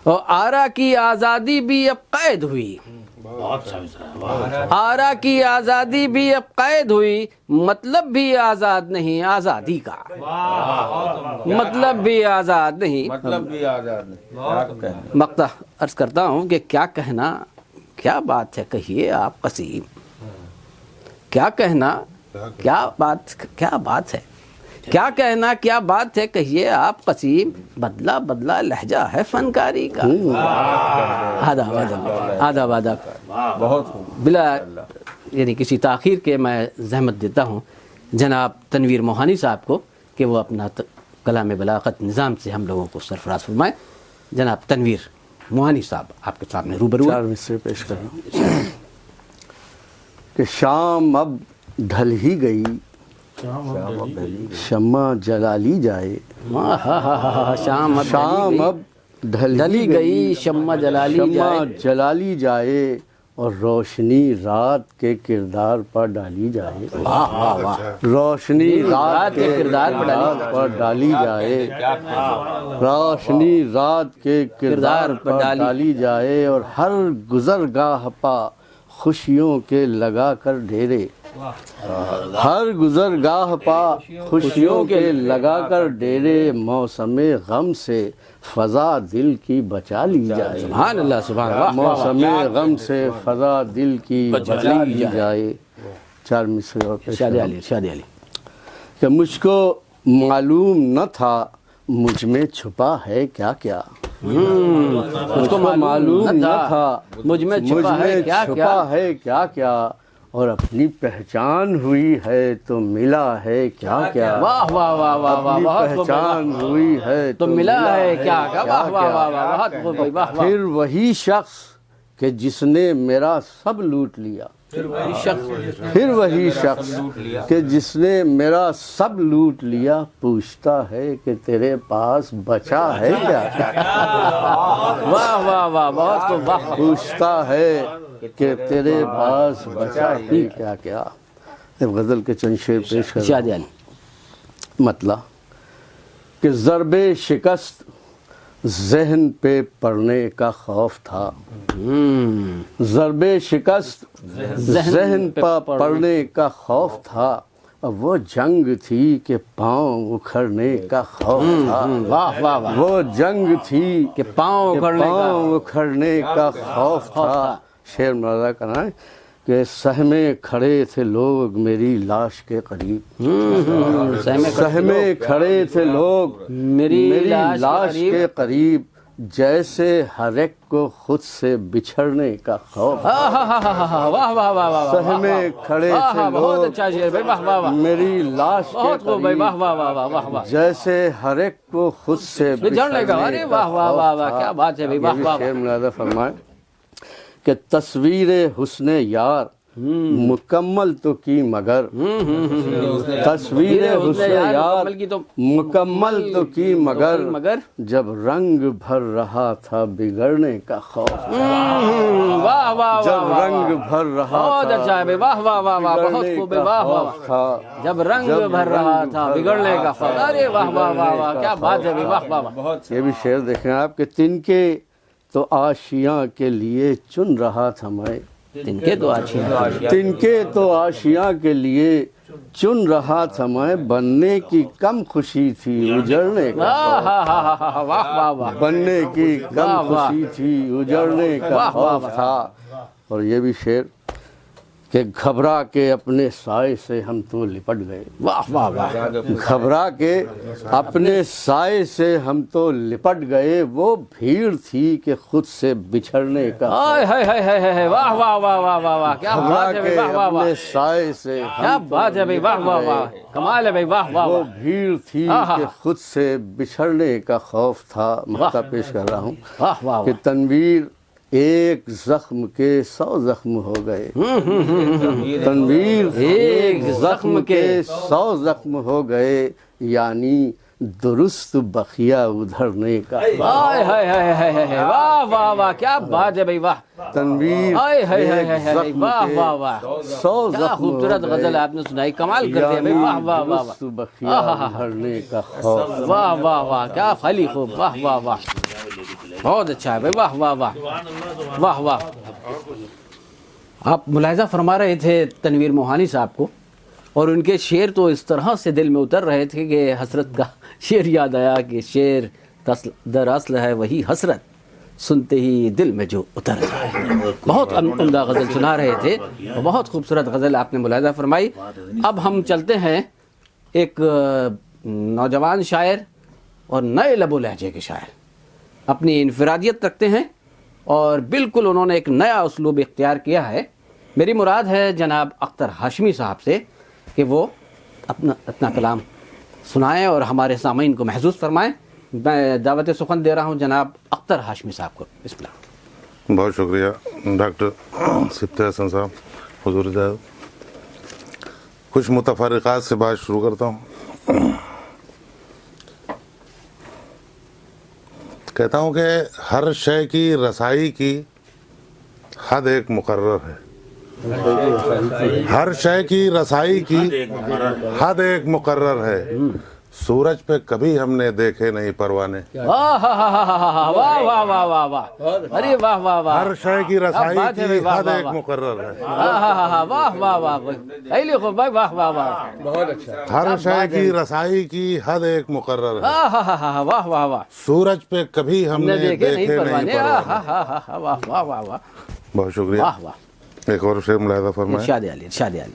اور آرا کی آزادی بھی اب قید ہوئی. آرا کی آزادی بھی اب قید ہوئی. مطلب بھی آزاد نہیں آزادی کا. مطلب بھی آزاد نہیں. مقطع عرض کرتا ہوں کہ کیا کہنا کیا بات ہے کہیے آپ قسیم. کیا کہنا کیا بات ہے. کیا کہنا کیا بات ہے کہیے آپ قسیم. بدلا بدلا لہجہ ہے فنکاری کا. آداب آداب آداب آداب. بہت بلا یعنی کسی تاخیر کے میں زحمت دیتا ہوں جناب تنویر موہانی صاحب کو کہ وہ اپنا کلام بلاغت نظام سے ہم لوگوں کو سرفراز فرمائیں. جناب تنویر موہانی صاحب آپ کے سامنے روبرو. 4 مصرے پیش کر رہا ہوں کہ شام اب ڈھل ہی گئی. شمع جلا لی جائے. شام اب ڈھلی گئی شمع جلا لی جائے. اور روشنی رات کے کردار پر ڈالی جائے. روشنی رات کے کردار پر ڈالی جائے. روشنی رات کے کردار پر ڈالی جائے. اور ہر گزرگاہ پا خوشیوں کے لگا کر ڈھیرے. ہر گزرگاہ پا خوشیوں کے لگا کر ڈیرے. موسم غم سے فضا دل کی بچا لی جائے. سبحان اللہ سبحان اللہ. موسم غم سے فضا دل کی بچا لی جائے. 4 مصرے اور پیش ارشاد کروں علی، ارشاد علی۔ کہ مجھ کو معلوم نہ تھا مجھ میں چھپا ہے کیا کیا، مجھ کو معلوم نہ تھا مجھ میں چھپا ہے کیا کیا، چھپا ہے کیا کیا، اور اپنی پہچان ہوئی ہے تو ملا ہے کیا کیا، واہ واہ واہ واہ واہ، اپنی بہت خوب، پہچان ہوئی ہے تو ملا ہے کیا کیا، واہ واہ واہ واہ، بہت خوب بھائی، واہ واہ۔ پھر وہی شخص کہ جس نے میرا سب لوٹ لیا، پھر وہی شخص کہ جس نے میرا سب لوٹ لیا، پوچھتا ہے کہ تیرے پاس بچا ہے کیا، واہ واہ واہ، بہت خوب، واہ واہ۔ پوچھتا ہے کہ تیرے پاس بچا ہے کیا کیا۔ ایک غزل کے چند شعر پیش کر ارشاد علی۔ مطلب کہ ضرب شکست ذہن پہ پڑنے کا خوف تھا، ضرب شکست ذہن پہ پڑنے کا خوف تھا، اب وہ جنگ تھی کہ پاؤں اکھڑنے کا خوف تھا، واہ واہ واہ، وہ جنگ تھی کہ پاؤں اکھڑنے کا، پاؤں اکھڑنے کا خوف تھا۔ شعر مرادا کرنا ہے کہ سہمے کھڑے تھے لوگ میری لاش کے قریب، سہمے کھڑے تھے لوگ میری لاش کے قریب، جیسے ہر ایک کو خود سے بچھڑنے کا خوف، واہ واہ واہ واہ، سہمے کھڑے تھے بہت لوگ اچھا شعر بھائی، واہ واہ واہ، میری لاش کے بہت خوب بھائی، واہ قریب، واہ واہ واہ واہ واہ، جیسے ہر ایک کو خود سے بچھڑنے کا، ارے واہ واہ واہ واہ، کیا بات ہے بھائی، واہ واہ شعر ملاحظہ فرمائے کہ تصویر حسن یار مکمل تو کی مگر، تصویر حسن یار مکمل تو کی مگر، جب رنگ بھر رہا تھا بگڑنے کا خوف، واہ واہ جب واہ، رنگ بھر رہا بہت اچھا ہے بھائی، واہ واہ واہ واہ، بہت بگڑنے خوب ہے، کا واہ واہ خوف واہ، تھا، جب رنگ بھر رہا تھا بگڑنے کا خوف، ارے واہ واہ واہ واہ، کیا بات ہے بھائی، واہ واہ واہ، یہ بھی شعر دیکھیں آپ کہ تنکے تو آشیاں کے لیے چن رہا تھا میں، تن کے تو اچھی ہیں، تنکے تو آشیاں کے لیے چن رہا تھا میں، بننے کی کم خوشی تھی اجڑنے کا خوف، واہ واہ واہ، بننے کی کم خوشی تھی اجڑنے کا خوف تھا۔ اور یہ بھی شعر کہ گھبرا کے اپنے سائے سے ہم تو لپٹ گئے، واہ واہ واہ، گھبرا کے اپنے سائے سے ہم تو لپٹ گئے، وہ بھیڑ تھی کہ خود سے بچھڑنے کا، ہائے ہائے ہائے ہائے ہائے، واہ واہ واہ واہ واہ واہ، کیا گھبرا بات ہے بھائی، کے واہ واہ واہ، اپنے سائے سے کیا بات ہے بھائی، واہ واہ واہ، کمال ہے بھائی، واہ واہ وہ واہ، بھیڑ تھی کہ خود سے بچھڑنے کا خوف تھا۔ مقطع پیش کر رہا ہوں واہ واہ کہ واہ، تنویر ایک زخم کے 100 زخم ہو گئے، تنویر ایک زخم کے 100 زخم ہو گئے، یعنی درست بخیا ادھرنے کا، ہائے ہائے ہائے ہائے ہائے، واہ واہ واہ، کیا بات ہے بھائی، واہ، تنویر ہائے ہائے ہائے ایک ہائے، زخم واہ کے واہ واہ، 100 کیا زخم خوبصورت ہو غزل گئے، آپ نے سنائی، کمال کر دیا بھائی، واہ واہ واہ درست بخیا ادھرنے کا خوف، واہ واہ واہ، کیا خالی خوب، واہ واہ واہ، بہت اچھا ہے بھائی، واہ واہ واہ، واہ واہ۔ آپ ملاحظہ فرما رہے تھے تنویر موہانی صاحب کو، اور ان کے شعر تو اس طرح سے دل میں اتر رہے تھے کہ حسرت کا شعر یاد آیا کہ شعر دراصل ہے وہی حسرت، سنتے ہی دل میں جو اتر جائے۔ بہت عمدہ غزل سنا رہے تھے، بہت خوبصورت غزل آپ نے ملاحظہ فرمائی۔ اب ہم چلتے ہیں ایک نوجوان شاعر اور نئے لب و لہجے کے شاعر، اپنی انفرادیت رکھتے ہیں اور بالکل انہوں نے ایک نیا اسلوب اختیار کیا ہے۔ میری مراد ہے جناب اختر ہاشمی صاحب سے کہ وہ اپنا کلام سنائیں اور ہمارے سامعین کو محظوظ فرمائیں۔ میں دعوت سخن دے رہا ہوں جناب اختر ہاشمی صاحب کو، بسم اللہ۔ بہت شکریہ ڈاکٹر صفت حسن صاحب، حضور ہدایت۔ کچھ متفرقات سے بات شروع کرتا ہوں۔ کہتا ہوں کہ ہر شے کی رسائی کی حد ایک مقرر ہے، ہر شے کی رسائی کی حد ایک مقرر ہے، سورج پہ کبھی ہم نے دیکھے نہیں پروانے، واہ واہ واہ واہ واہ واہ واہ، ارے واہ واہ واہ، ہر شے کی رسائی بات ہے کی واہ حد واہ ایک واہ، مقرر ہے، واہ واہ واہ، پہلے خوب بھائی، واہ واہ واہ، ہر شے کی رسائی کی حد ایک مقرر ہے، واہ واہ واہ، سورج پہ کبھی ہم نے دیکھے نہیں دیکھے نہیں پروانے، پروانے۔ واہ واہ واہ واہ، بہت شکریہ۔ واہ واہ، ایک اور شعر ملاحظہ فرمائیں۔ ارشاد علی، ارشاد علی،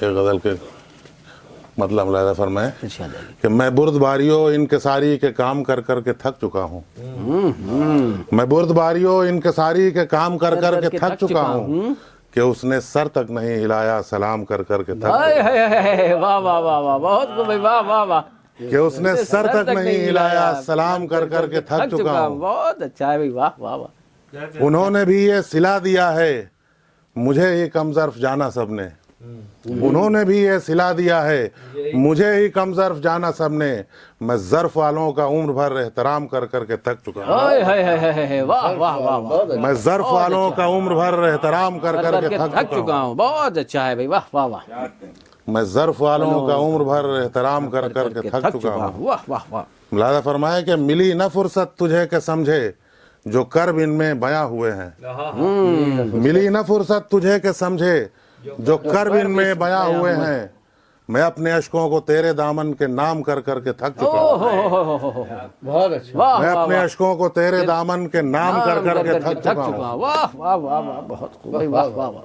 ایک غزل کے مطلب ملاحظہ فرمائیں ارشاد علی۔ کہ میں بردباریوں انکساری کے کام کر کر کے تھک چکا ہوں، میں بردباریوں انکساری کے کام کر کر کے تھک چکا ہوں کہ اس نے سر تک نہیں ہلایا سلام کر کر کے تھک ہائے ہائے ہائے، واہ واہ واہ واہ، بہت خوب بھائی، واہ واہ واہ، کہ اس نے سر تک نہیں ہلایا سلام کر کر کے تھک چکا ہوں۔ بہت اچھا ہے بھائی، واہ واہ واہ۔ انہوں نے بھی یہ صلہ دیا ہے مجھے ہی کم ظرف جانا سب نے، انہوں نے بھی یہ صلہ دیا ہے مجھے ہی کم ظرف جانا سب نے، میں ظرف والوں کا عمر بھر احترام کر کر کے تھک چکا ہوں، ہائے ہائے ہائے ہائے، واہ واہ واہ واہ، میں ظرف والوں کا عمر بھر احترام کر کر کے تھک چکا ہوں، ہوں، بہت اچھا ہے بھائی، واہ واہ واہ، میں ظرف والوں کا عمر بھر احترام کر کر کے تھک چکا ہوں۔ واہ واہ واہ، ملاحظہ فرمائے کہ ملی نہ فرصت تجھے کہ سمجھے جو کرب ان میں بیاں ہوئے ہیں، ملی نہ فرصت تجھے کہ سمجھے جو کرب ان میں بیاں ہوئے ہیں، میں اپنے اشکوں کو تیرے دامن کے نام کر کر کے تھک چکا ہوں، بہت اچھا، واہ میں واہ اپنے اشکوں کو تیرے دامن کے نام کر کر کے تھک چکا ہوں۔ واہ واہ واہ واہ، بہت خوب بھائی، واہ واہ واہ،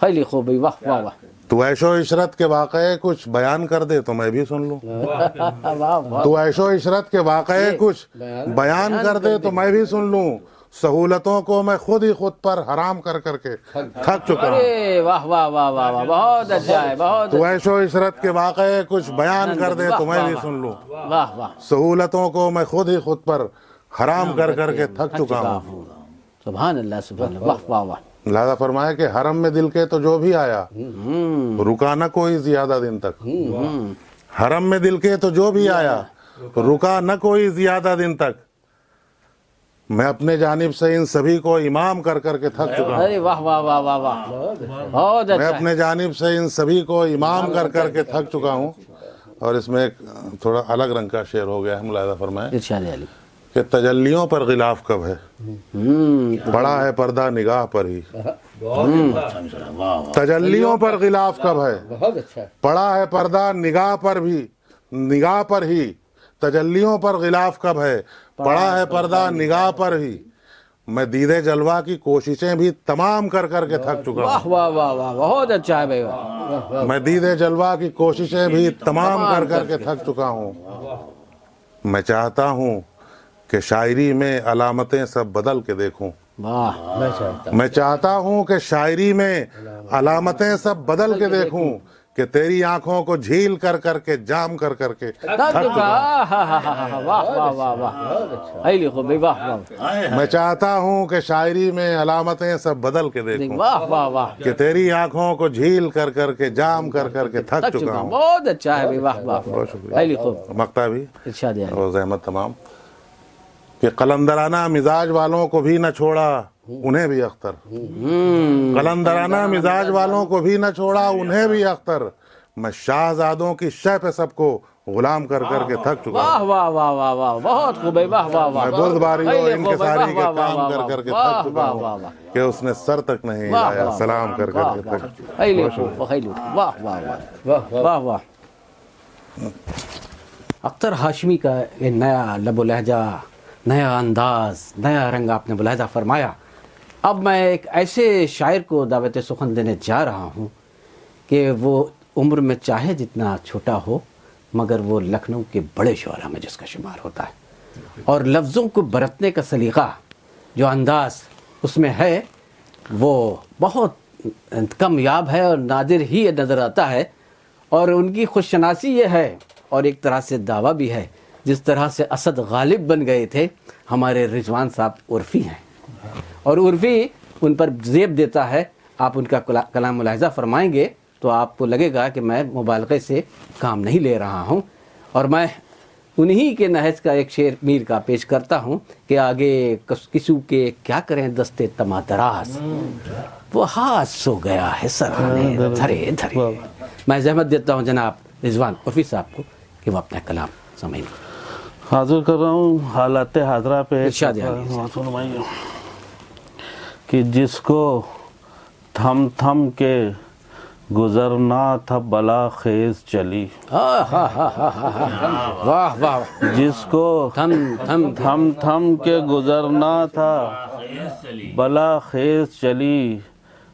خیلی خوب بھائی، واہ واہ واہ، تو عیش و عشرت کے واقعے کچھ بیان کر دے تو میں بھی سن لوں، واہ واہ، تو عیش و عشرت کے واقعے کچھ بیان کر دے تو میں بھی سن لوں، سہولتوں کو میں خود ہی خود پر حرام کر کر کے تھک چکا ہوں۔ ارے واہ واہ واہ واہ واہ، بہت اچھا ہے، بہت تو عیش و عشرت کے واقعے کچھ بیان کر دے تو میں بھی سن لوں، واہ واہ، سہولتوں کو میں خود ہی خود پر حرام کر کر کے تھک چکا ہوں۔ سبحان اللہ سبحان اللہ، واہ واہ واہ، لہذا فرمایا کہ حرم میں دل کے تو جو بھی آیا رکا نہ کوئی زیادہ دن تک، حرم میں دل کے تو جو بھی آیا رکا نہ کوئی زیادہ دن تک، میں اپنے جانب سے ان سبھی کو امام کر کر کے تھک چکا ہوں، ارے واہ واہ واہ واہ واہ، بہت میں اچھا ہے، اپنے جانب سے ان سبھی کو امام کر کر کے تھک چکا ہوں۔ اور اس میں ایک تھوڑا الگ رنگ کا شعر ہو گیا ہے، ملاحظہ فرمائیں ارشاد علی، کہ تجلیوں پر غلاف کب ہے، پڑا ہے پردہ نگاہ پر ہی، تجلیوں پر غلاف کب ہے، بہت اچھا، پڑا ہے پردہ نگاہ پر ہی، تجلیوں پر غلاف کب ہے، پڑا ہے پردہ نگاہ پر ہی، میں دیدے جلوہ کی کوششیں بھی تمام کر کر کے تھک چکا واہ واہ واہ واہ، بہت اچھا ہے بھائی، واہ، ہوں، میں دیدے جلوہ کی کوششیں بھی تمام کر کر کے تھک چکا ہوں، میں چاہتا ہوں کہ شاعری میں علامتیں سب بدل کے دیکھوں، واہ، میں چاہتا ہوں کہ شاعری میں علامتیں سب بدل کے دیکھوں، کہ تیری آنکھوں کو جھیل کر کر کے جام کر کر کے واہ واہ واہ واہ، خیلی خوب بھائی، واہ واہ، میں چاہتا ہوں کہ شاعری میں علامتیں سب بدل کے دیکھوں، واہ واہ واہ، کہ تیری آنکھوں کو جھیل کر کر کے جام کر کر کے تھک چکا ہوں۔ بہت اچھا ہے بھائی، واہ واہ، بہت شکریہ، خیلی خوب، مقطع بھی ارشاد علی، اور زحمت تمام، کہ قلندرانہ مزاج والوں کو بھی نہ چھوڑا انہیں بھی اختر، قلندرانہ مزاج والوں کو بھی نہ چھوڑا انہیں بھی اختر، میں شاہزادوں کی شہ پہ سب کو غلام کر کر کے تھک چکا واہ ہوں، واہ واہ واہ واہ، بہت خوب بھائی، واہ واہ واہ، میں بردباریوں خیلی خوب بھائی، انکساری کے واہ واہ کام واہ کر کر کے واہ تھک چکا واہ واہ ہوں، واہ، کہ اس نے سر تک نہیں واہ ہلایا واہ، سلام کر کر کے واہ تھک واہ، خیلی خوب، خیلی خوب، واہ واہ واہ، واہ واہ۔ اختر ہاشمی کا یہ نیا لب و لہجہ، نیا انداز، نیا رنگ آپ نے ملاحظہ فرمایا۔ اب میں ایک ایسے شاعر کو دعوت سخن دینے جا رہا ہوں کہ وہ عمر میں چاہے جتنا چھوٹا ہو مگر وہ لکھنؤ کے بڑے شعراء میں جس کا شمار ہوتا ہے، اور لفظوں کو برتنے کا سلیقہ جو انداز اس میں ہے وہ بہت کمیاب ہے اور نادر ہی نظر آتا ہے، اور ان کی خوش شناسی یہ ہے اور ایک طرح سے دعویٰ بھی ہے، جس طرح سے اسد غالب بن گئے تھے ہمارے رضوان صاحب عرفی ہیں، اور عرفی ان پر زیب دیتا ہے۔ آپ ان کا کلام ملاحظہ فرمائیں گے تو آپ کو لگے گا کہ میں مبالغے سے کام نہیں لے رہا ہوں، اور میں انہی کے نہج کا ایک شعر میر کا پیش کرتا ہوں کہ آگے کسو کے کیا کریں دستے تمادراز، وہ ہاتھ سو گیا ہے سرانے دھرے دھرے۔ میں زحمت دیتا ہوں جناب رضوان عرفی صاحب کو کہ وہ اپنا کلام سمجھ لیں۔ حاضر کر رہا ہوں حالات حاضرہ پہ ارشاد عالی۔ فرمائیے کہ جس کو تھم تھم کے گزرنا تھا بلا خیز چلی، واہ واہ، جس کو تھم تھم تھم تھم کے گزرنا تھا بلا خیز چلی،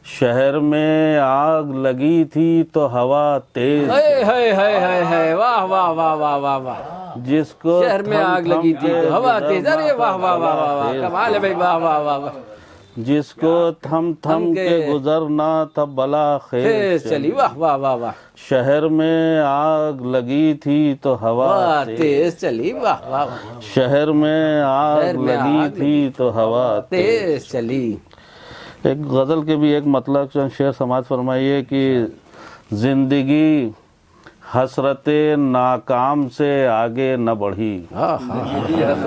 شہر میں آگ لگی تھی تو ہوا تیز واہ واہ واہ واہ واہ واہ. جس کو شہر میں تھم آگ تھم لگی تھی کے تو ہوا تیز. ارے گزرنا واہ واہ واہ واہ واہ تیز کمال ہے بھائی. واہ واہ واہ واہ. جس کو تھم تھم کے گزرنا تھا بلا خیز خیز چلی. واہ واہ واہ واہ. شہر میں آگ لگی تھی تو ہوا واہ تیز تیز چلی. واہ واہ واہ. شہر میں آگ شہر میں لگی آگ تھی تو ہوا تیز. تیز چلی. ایک غزل کے بھی ایک مطلب چند شعر سماعت فرمائیے کہ زندگی حسرت ناکام سے آگے نہ بڑھی.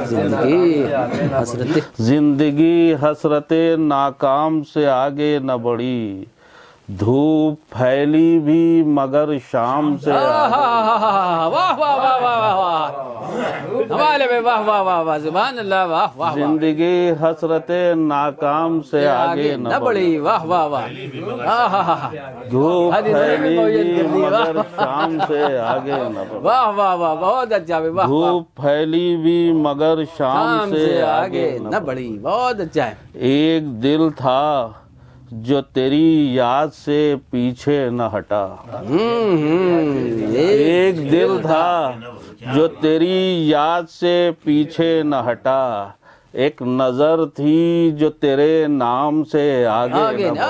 زندگی حسرت. زندگی حسرت ناکام سے آگے نہ بڑھی. دھوپ پھیلی بھی مگر شام سے واہ واہ واہ واہ واہ واہ. کمال ہے بھائی. واہ واہ واہ واہ. سبحان اللہ. واہ واہ واہ. زندگی حسرت ناکام سے آگے نہ بڑھی. بڑھی. واہ واہ واہ. دھوپ حدیث میں پھیلی موجود بھی کر دی. واہ مگر شام سے آگے نہ بڑھی. واہ واہ واہ. بہت اچھا بھائی. واہ واہ. دھوپ پھیلی بھی مگر شام شام سے آگے آگے نہ نہ بڑھی. بڑھی. بہت اچھا ہے. ایک دل تھا جو تیری یاد سے پیچھے نہ ہٹا. ایک دل تھا جو تیری یاد سے پیچھے نہ ہٹا. ایک نظر تھی جو تیرے نام سے آگے آگے نہ بڑھی.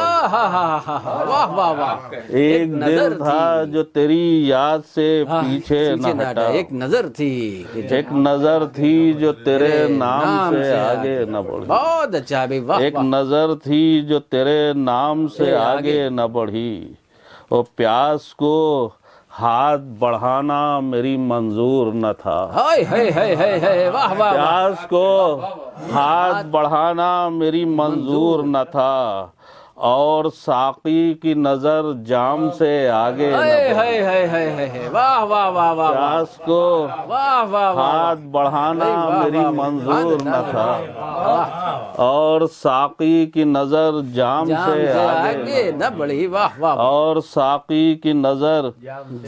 واہ واہ واہ. ایک دل تھا جو تیری یاد سے پیچھے نہ ہٹا. ایک نظر تھی. ایک نظر تھی جو تیرے نام سے آگے نہ بڑھی. بہت اچھا ہے بھائی. واہ ایک واہ. نظر تھی جو تیرے نام سے آگے نہ بڑھی. اور پیاس کو ہاتھ بڑھانا میری منظور نہ تھا. ہائے ہائے ہائے ہائے ہائے. واہ واہ واہ. پیاس کو ہاتھ بڑھانا میری منظور نہ تھا. اور ساقی کی نظر جام سے آگے نہ ہائے بڑھی. ہائے ہائے ہائے ہائے. واہ واہ واہ واہ. پیاس کو واہ واہ واہ. ہاتھ بڑھانا میری منظور نہ تھا. اور ساقی کی نظر جام سے آگے نہ بڑھی. واہ واہ. اور ساقی کی نظر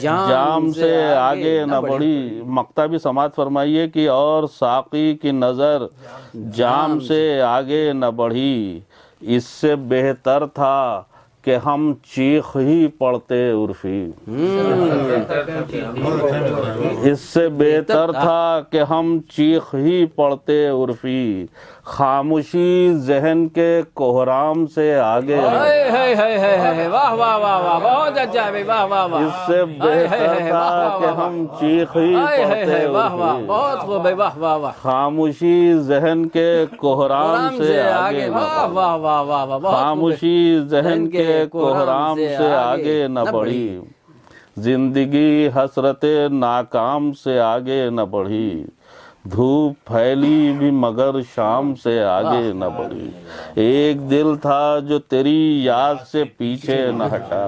جام سے آگے نہ بڑھی. مقطع بھی سماعت فرمائیے کہ اور ساقی کی نظر جام سے آگے نہ بڑھی. اس سے بہتر تھا کہ ہم چیخ ہی پڑتے عرفی. اس سے بہتر تھا کہ ہم چیخ ہی پڑتے عرفی. خاموشی ذہن کے کوہرام سے آگے نہ بڑھی. ہائے ہائے ہائے ہائے ہائے. واہ واہ واہ واہ. بہت اچھا ہے بھائی. واہ واہ واہ. اس سے بہتر تھا کہ ہم چیخ ہی پڑتے واہ واہ. عرفی. بہت خوب ہے. واہ واہ واہ. خاموشی ذہن کے کوہرام سے آگے نہ واہ بڑھی. واہ واہ واہ واہ. بہت خوب ہے. خاموشی ذہن کے کوہرام سے آگے نہ بڑھی. زندگی حسرت ناکام سے آگے نہ بڑھی. دھوپ پھیلی بھی مگر شام سے آگے نہ بڑھی. ایک دل تھا جو تیری یاد سے پیچھے نہ ہٹا.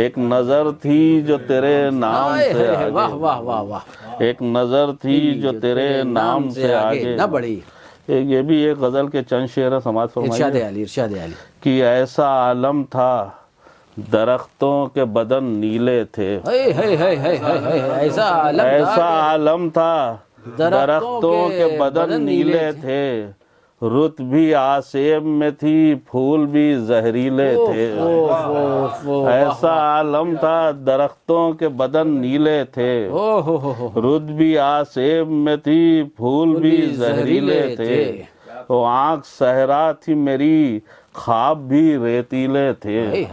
ایک نظر تھی جو تیرے نام سے آگے. واہ واہ واہ واہ. ایک نظر تھی جو تیرے نام سے آگے نہ بڑھی. یہ بھی ایک غزل کے چند شعر سماعت ارشاد فرمائیے عالی. ارشاد عالی. کہ ایسا عالم تھا درختوں کے بدن نیلے تھے. ہائے ہائے ہائے ہائے ہائے. ایسا عالم تھا ایسا عالم تھا درختوں کے بدن نیلے تھے. رت بھی آسیب میں تھی پھول بھی زہریلے تھے. ایسا عالم تھا درختوں کے بدن نیلے تھے. رت بھی آسیب میں تھی پھول بھی زہریلے تھے. وہ آنکھ صحرا تھی میری خواب بھی ریتیلے تھے.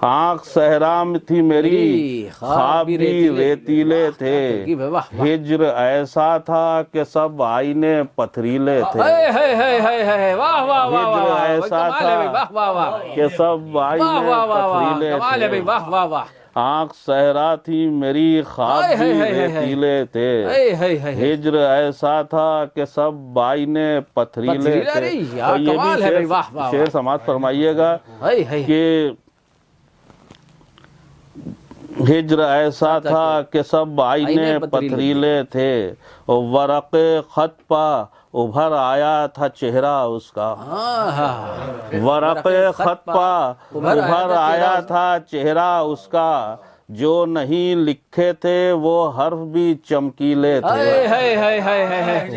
آنکھ صحرا میں تھی میری خواب بھی ریتیلے تھے. ہجر ایسا تھا کہ سب آئینے پتھریلے تھے. ہجر ایسا تھا کہ سب آئینے پتھریلے تھے. آنکھ صحرا تھی میری خواب بھی ریتیلے تھے. ہجر ایسا تھا کہ سب آئینے پتھریلے تھے. اور یہ بھی شعر سماعت فرمائیے گا کہ ہجر ایسا تھا کہ سب آئینے پتھریلے تھے. اور ورق خط پا ابھر آیا تھا چہرہ اس کا. ورق خط پا ابھر آیا تھا چہرہ اس کا. جو نہیں لکھے تھے وہ حرف بھی چمکیلے تھے،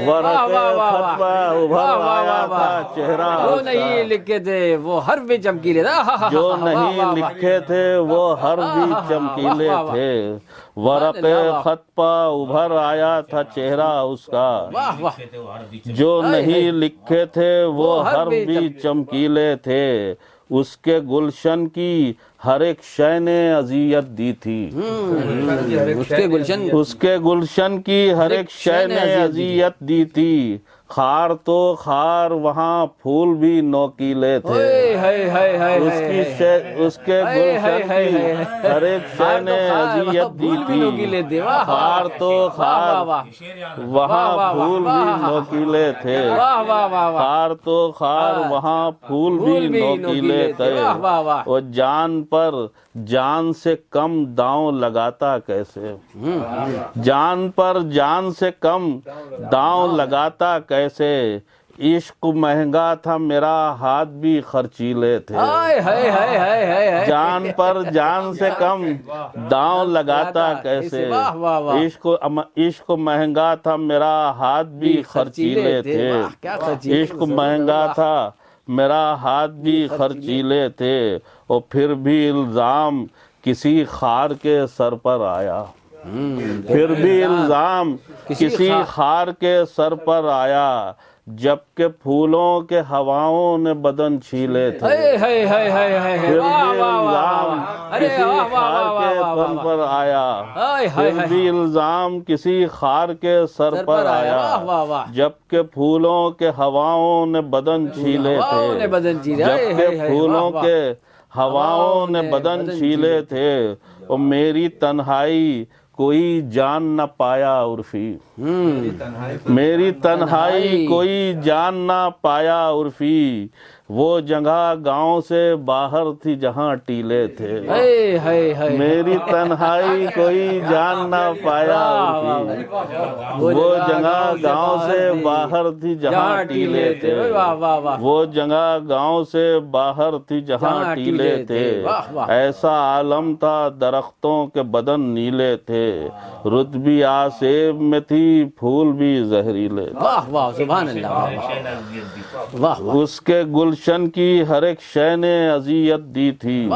ورق خط پہ ابھر آیا تھا چہرہ جو اس کا، نہیں لکھے تھے وہ حرف بھی چمکیلے تھے، جو نہیں لکھے تھے وہ حرف بھی چمکیلے تھے، ورق خط پہ ابھر آیا تھا چہرہ اس کا، واہ واہ، جو نہیں لکھے تھے وہ حرف بھی چمکیلے تھے، اس کے گلشن کی ہر ایک شے نے اذیت دی تھی، اس کے گلشن اس کے گلشن کی ہر ایک شے نے اذیت دی تھی، خار تو خار وہاں پھول بھی نوکیلے تھے، اس کے گلشن کی ہر ایک شے نے اذیت دی تھی، خار تو خار وہاں پھول بھی نوکیلے تھے، خار تو خار وہاں پھول بھی نوکیلے تھے، وہ جان پر جان سے کم داؤں لگاتا کیسے، جان پر جان سے کم داؤں لگاتا کیسے، عشق مہنگا تھا میرا ہاتھ بھی خرچیلے تھے، جان پر جان سے کم داؤں لگاتا کیسے، عشق مہنگا تھا میرا ہاتھ بھی خرچیلے تھے، عشق مہنگا تھا میرا ہاتھ بھی خرچیلے تھے، اور پھر بھی الزام کسی خار کے سر پر آیا، پھر بھی الزام کسی خار کے سر پر آیا، جبکہ پھولوں کے ہواؤں نے بدن چھیلے تھے، پھر بھی الزام کسی خار کے تن پر آیا، پھر بھی الزام کسی خار کے سر پر آیا، جبکہ پھولوں کے ہواؤں نے بدن چھیلے تھے، جبکہ پھولوں کے ہواؤں نے بدن چھیلے تھے، اور میری تنہائی کوئی جان نہ پایا عرفی، میری تنہائی کوئی جان نہ پایا عرفی، وہ جگہ گاؤں سے باہر تھی جہاں ٹیلے تھے، میری تنہائی کوئی جان نہ پایا عرفی، وہ جگہ گاؤں سے باہر تھی جہاں ٹیلے تھے، وہ جگہ گاؤں سے باہر تھی جہاں ٹیلے تھے، ایسا عالم تھا درختوں کے بدن نیلے تھے، رت بھی آسیب میں تھی پھول بھی زہریلے تھے، واہ واہ سبحان اللہ، واہ واہ، اس کے گلشن کی ہر ایک شے نے اذیت دی تھی،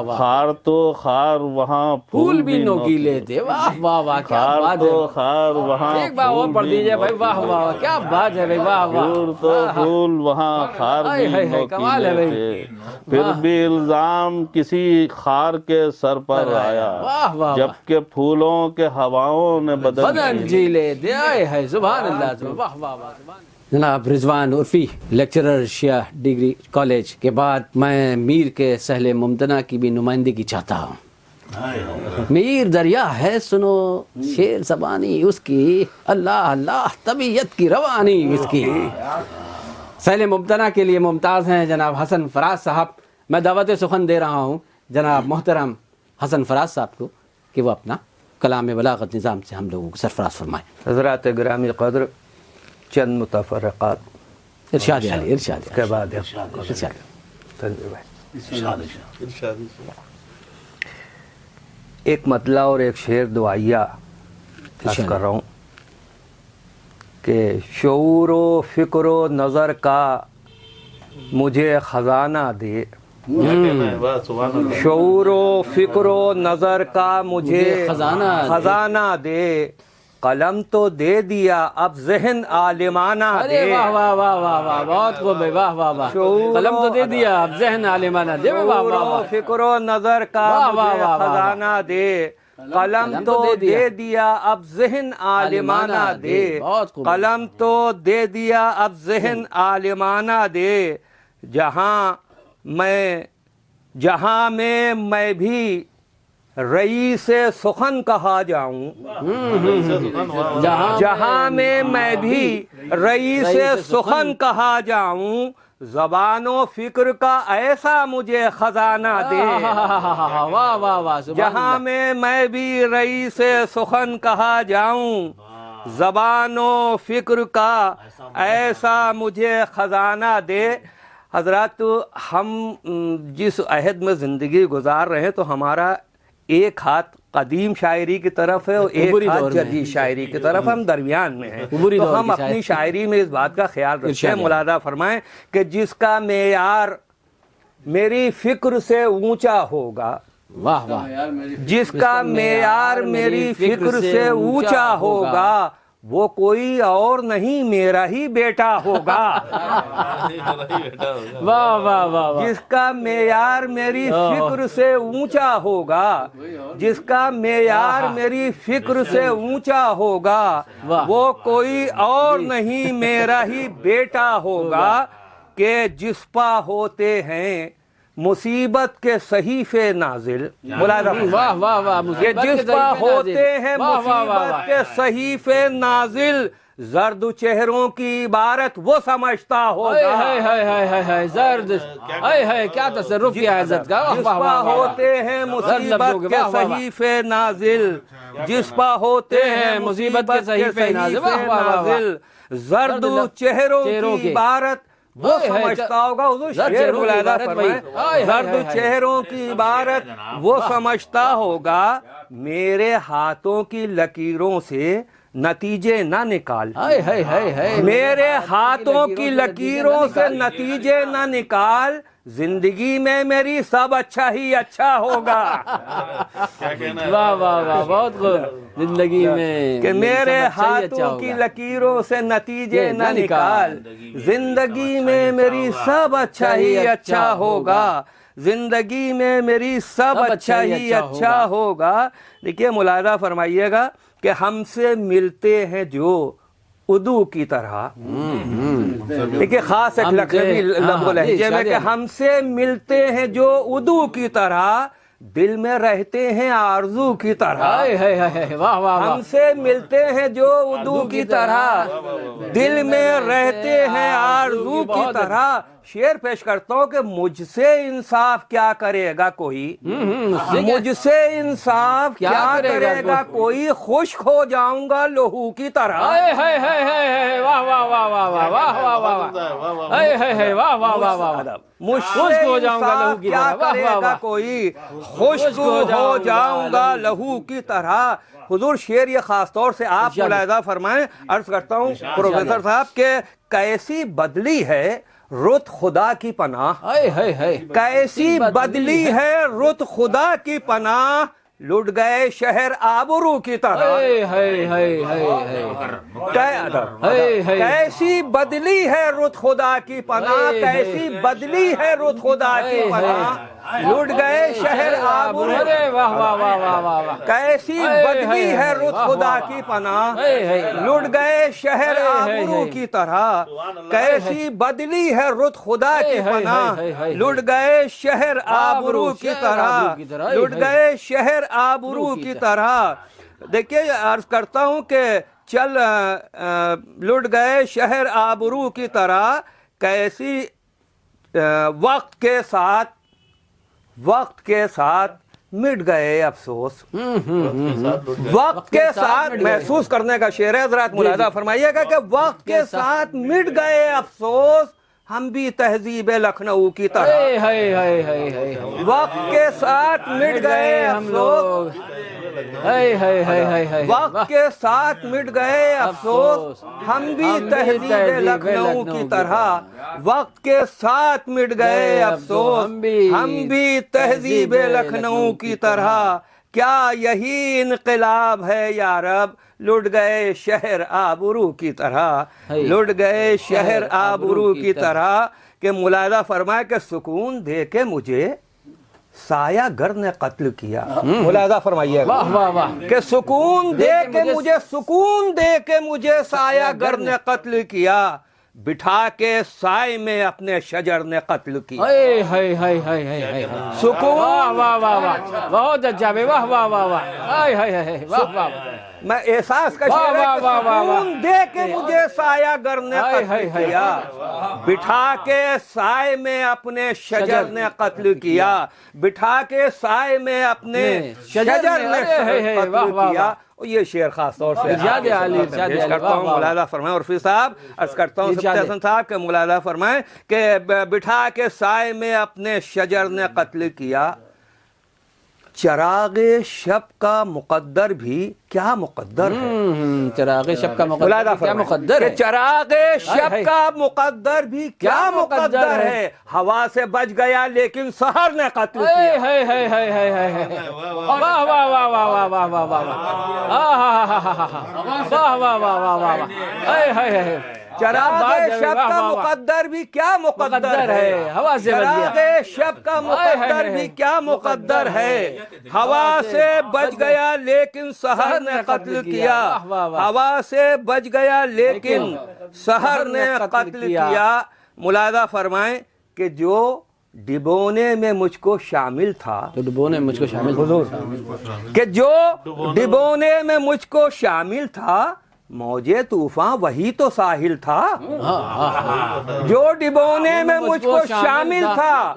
خار تو خار وہاں پھول بھی نوکیلے تھے، واہ واہ واہ، کیا خار بات تو ہے، خار وہاں ایک بار اور پڑھ دیجئے بھائی، واہ واہ کیا بات ہے بھائی، واہ واہ، پھول تو پھول وہاں خار بھی کمال ہے نوکیلے بھائی، تھے، پھر بھی الزام کسی خار کے سر پر آیا، واہ واہ، جبکہ پھولوں کے ہواؤں نے بدن جھیلے دے، آئے ہے سبحان اللہ، واہ واہ واہ۔ جناب رضوان عرفی لیکچرر شیعہ ڈگری کالج کے بعد میں میر کے سہل ممتنع کی بھی نمائندگی چاہتا ہوں۔ میر دریا ہے سنو شیر زبانی اس کی، اللہ اللہ طبیعت کی روانی اس کی۔ سہل ممتنع کے لیے ممتاز ہیں جناب حسن فراز صاحب، میں دعوت سخن دے رہا ہوں جناب محترم حسن فراز صاحب کو کہ وہ اپنا کلام بلاغت نظام سے ہم لوگوں کو سرفراز فرمائیں۔ حضرات گرامی قدر، چند متفرقات ارشاد علی، ارشاد کے بعد ارشاد۔ ایک مطلع اور ایک شعر دعائیہ عرض کر رہا ہوں کہ شعور و فکر و نظر کا مجھے خزانہ دے، شعور و فکر و نظر کا مجھے خزانہ دے، قلم تو دے دیا اب ذہن عالمانہ دے، واہ واہ واہ واہ واہ، بہت خوب ہے، واہ واہ واہ، قلم تو دے دیا اب ذہن عالمانہ دے، واہ واہ شعور و واہ، فکر و نظر کا مجھے خزانہ دے، قلم تو دے دیا اب ذہن عالمانہ دے، قلم تو دے دیا اب ذہن عالمانہ دے، جہاں میں بھی رئیس سخن کہا جاؤں، جہاں میں بھی رئیس سخن کہا جاؤں، زبان و فکر کا ایسا مجھے خزانہ دے، واہ واہ واہ، جہاں میں بھی رئیس سخن کہا جاؤں، زبان و فکر کا ایسا مجھے خزانہ دے۔ حضرات، ہم جس عہد میں زندگی گزار رہے ہیں تو ہمارا ایک ہاتھ قدیم شاعری کی طرف ہے اور ایک عبوری ہاتھ دور میں جدید شاعری کی طرف، ہم درمیان میں ہیں۔ عبوری تو دور ہم کی اپنی شاعری میں اس بات کا خیال رکھتے ہیں، ارشاد ہے۔ ملاحظہ فرمائیں کہ جس کا معیار میری فکر سے اونچا ہوگا، واہ واہ، جس کا معیار میری فکر سے اونچا ہوگا، وہ کوئی اور نہیں میرا ہی بیٹا ہوگا۔ واہ واہ واہ واہ، جس کا معیار میری فکر سے اونچا ہوگا، جس کا معیار میری فکر سے اونچا ہوگا، وہ کوئی اور نہیں میرا ہی بیٹا ہوگا، کہ جس پا ہوتے ہیں مصیبت کے صحیفے نازل۔ واہ واہ واہ، کہ مصیبت جس کے پا صحیفے ہوتے نازل۔ ہیں واہ واہ واہ مصیبت واہ، کے صحیفے نازل، زرد چہروں کی عبارت وہ سمجھتا ہوگا۔ ہائے ہائے ہائے ہائے ہائے، زرد، ہائے ہائے، کیا تصرف کیا حضرت کا، جس واہ پا واہ واہ، ہوتے ہیں مصیبت کے صحیفے نازل، جس پا ہوتے ہیں مصیبت کے صحیفے نازل، زرد چہروں کی عبارت وہ سمجھتا ہوگا۔ حضور شعر ملاحظہ فرمائیں، زرد چہروں کی عبارت وہ سمجھتا ہوگا، میرے ہاتھوں کی لکیروں سے نتیجے نہ نکال، ہائے ہائے ہائے ہائے، میرے ہاتھوں کی لکیروں سے نتیجے نہ نکال، زندگی میں میری سب اچھا ہی اچھا ہوگا۔ واہ واہ واہ، بہت خوب، زندگی میں کہ میرے سب اچھا ہی اچھا ہاتھوں کی ہوگا۔ لکیروں سے نتیجے نہ نکال، زندگی میں میری سب اچھا ہی اچھا ہوگا، زندگی میں میری سب اچھا ہی اچھا ہوگا۔ دیکھیے ملاحظہ فرمائیے گا کہ ہم سے ملتے ہیں جو اردو کی طرح، دیکھیے خاص ایک لکھنوی لفظ و لہجے میں، کہ ہم سے ملتے ہیں جو اردو کی طرح، دل میں رہتے ہیں آرزو کی طرح۔ ہائے ہائے ہائے، واہ واہ واہ، ہم سے ملتے ہیں جو اردو کی طرح، دل میں رہتے ہیں آرزو کی طرح۔ شعر پیش کرتا ہوں کہ مجھ سے انصاف کیا کرے گا کوئی، مجھ سے انصاف کیا کرے گا کوئی، خشک ہو جاؤں گا لہو کی طرح۔ ہائے ہائے ہائے ہائے، واہ واہ واہ واہ واہ واہ واہ واہ، ہائے ہائے ہائے، واہ واہ واہ واہ، مجھ سے ہو جاؤں گا لہو کی کیا طرح، کرے واہ واہ گا واہ، کوئی، خشک ہو جاؤں گا لہو کی طرح۔ حضور شعر یہ خاص طور سے آپ ملاحظہ فرمائیں، عرض کرتا ہوں پروفیسر صاحب کہ کیسی بدلی ہے رت خدا کی پناہ، ہائے ہائے ہائے، کیسی بدلی ہے رت خدا کی پناہ، لٹ گئے شہر آبرو کی طرح۔ ہائے ہائے ہائے ہائے ہائے، کیسی بدلی ہے رت خدا کی پناہ، کیسی بدلی ہے رت خدا کی پناہ، لٹ گئے شہر آبرو، ارے واہ واہ واہ واہ واہ واہ، کیسی بدلی ہے رت خدا کی پناہ، لٹ گئے شہر آبرو کی طرح، کیسی بدلی ہے رت خدا کی پناہ، لٹ گئے شہر آبرو کی طرح، لٹ گئے شہر آبرو کی طرح۔ دیکھیے عرض کرتا ہوں کہ چل لٹ گئے شہر آبرو کی طرح، کیسی وقت کے ساتھ مٹ گئے افسوس، وقت کے ساتھ محسوس کرنے کا شعر ہے، حضرات ملاحظہ فرمائیے گا کہ وقت کے ساتھ مٹ گئے افسوس، ہم بھی تہذیب لکھنؤ کی طرح، وقت کے ساتھ مٹ گئے افسوس، وقت کے ساتھ مٹ گئے افسوس، ہم بھی تہذیب لکھنؤ کی طرح، وقت کے ساتھ مٹ گئے افسوس، ہم بھی تہذیب لکھنؤ کی طرح، کیا یہی انقلاب ہے یا رب، لٹ گئے شہر آبرو کی طرح، لٹ گئے شہر آبرو کی طرح۔ کہ ملاحظہ فرمائے کہ سکون دے کے مجھے سایہ گر نے قتل کیا، ملاحظہ فرمائیے کہ سکون دے کے مجھے سایہ گر نے قتل کیا، بٹھا کے سائے میں اپنے شجر نے قتل کیا۔ سکون، بہت اچھا، واہ واہ واہ واہ، میں احساس کا شعر ہے کہ سکون دے کے مجھے سایہ گر نے قتل کیا، بٹھا کے سائے میں اپنے شجر نے قتل کیا، بٹھا کے سائے میں اپنے شجر نے قتل کیا۔ یہ شعر خاص طور سے پیش کرتا ہوں، ملاحظہ فرمائیں عرفی صاحب، عرض کرتا ہوں سبت حسن صاحب کہ ملاحظہ فرمائیں کہ بٹھا کے سائے میں اپنے شجر نے قتل کیا، چراغ شب کا مقدر بھی کیا مقدر ہے. چراغ شب کا ملاحظہ مقدر کیا فرمائیں مقدر کہ ہے. چراغ شب کا مقدر بھی کیا مقدر ہے. ہوا سے بچ گیا لیکن سحر نے قتل کیا. واہ واہ واہ واہ واہ واہ واہ واہ واہ. چراغ شب کا مقدر بھی کیا مقدر ہے. ہوا سے بچ گیا. چراغ شب کا مقدر بھی کیا مقدر ہے. ہوا سے بچ گیا لیکن سحر نے قتل کیا. ہوا سے بچ گیا لیکن سحر نے قتل کیا. ملاحظہ فرمائیں کہ جو ڈبونے میں مجھ کو شامل تھا، ڈبونے مجھ کو شامل کہ جو ڈبونے میں مجھ کو شامل تھا، موجے طوفان وہی تو ساحل تھا. جو ڈبونے میں مجھ کو شامل تھا،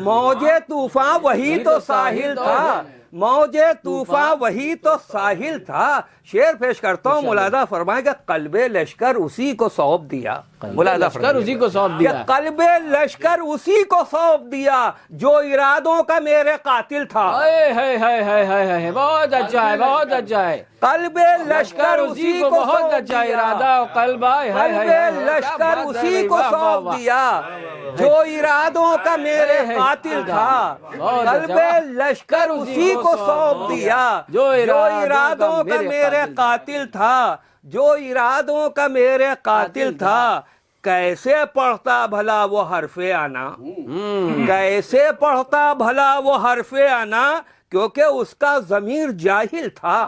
موجے طوفان وہی تو ساحل تھا. موجے طوفان وہی تو ساحل تھا. شعر پیش کرتا ہوں، ملاحظہ فرمائیں کہ قلب لشکر اسی کو سونپ دیا. ملاحظہ فرمائیں اسی کو سونپ کہ دیا. قلب لشکر اسی کو سونپ دیا جو ارادوں کا میرے قاتل تھا. بہت اچھا ہے، بہت اچھا ہے. قلب لشکر اسی کو بہت اچھا ارادہ قلب قلب لشکر اسی کو سونپ دیا جو ارادوں کا میرے قاتل تھا. قلب لشکر اسی کو سونپ دیا جو ارادوں کا میرے قاتل تھا. جو ارادوں کا میرے قاتل تھا. کیسے پڑھتا بھلا وہ حرف انا، کیسے پڑھتا بھلا وہ حرف انا، کیونکہ اس کا ضمیر جاہل تھا.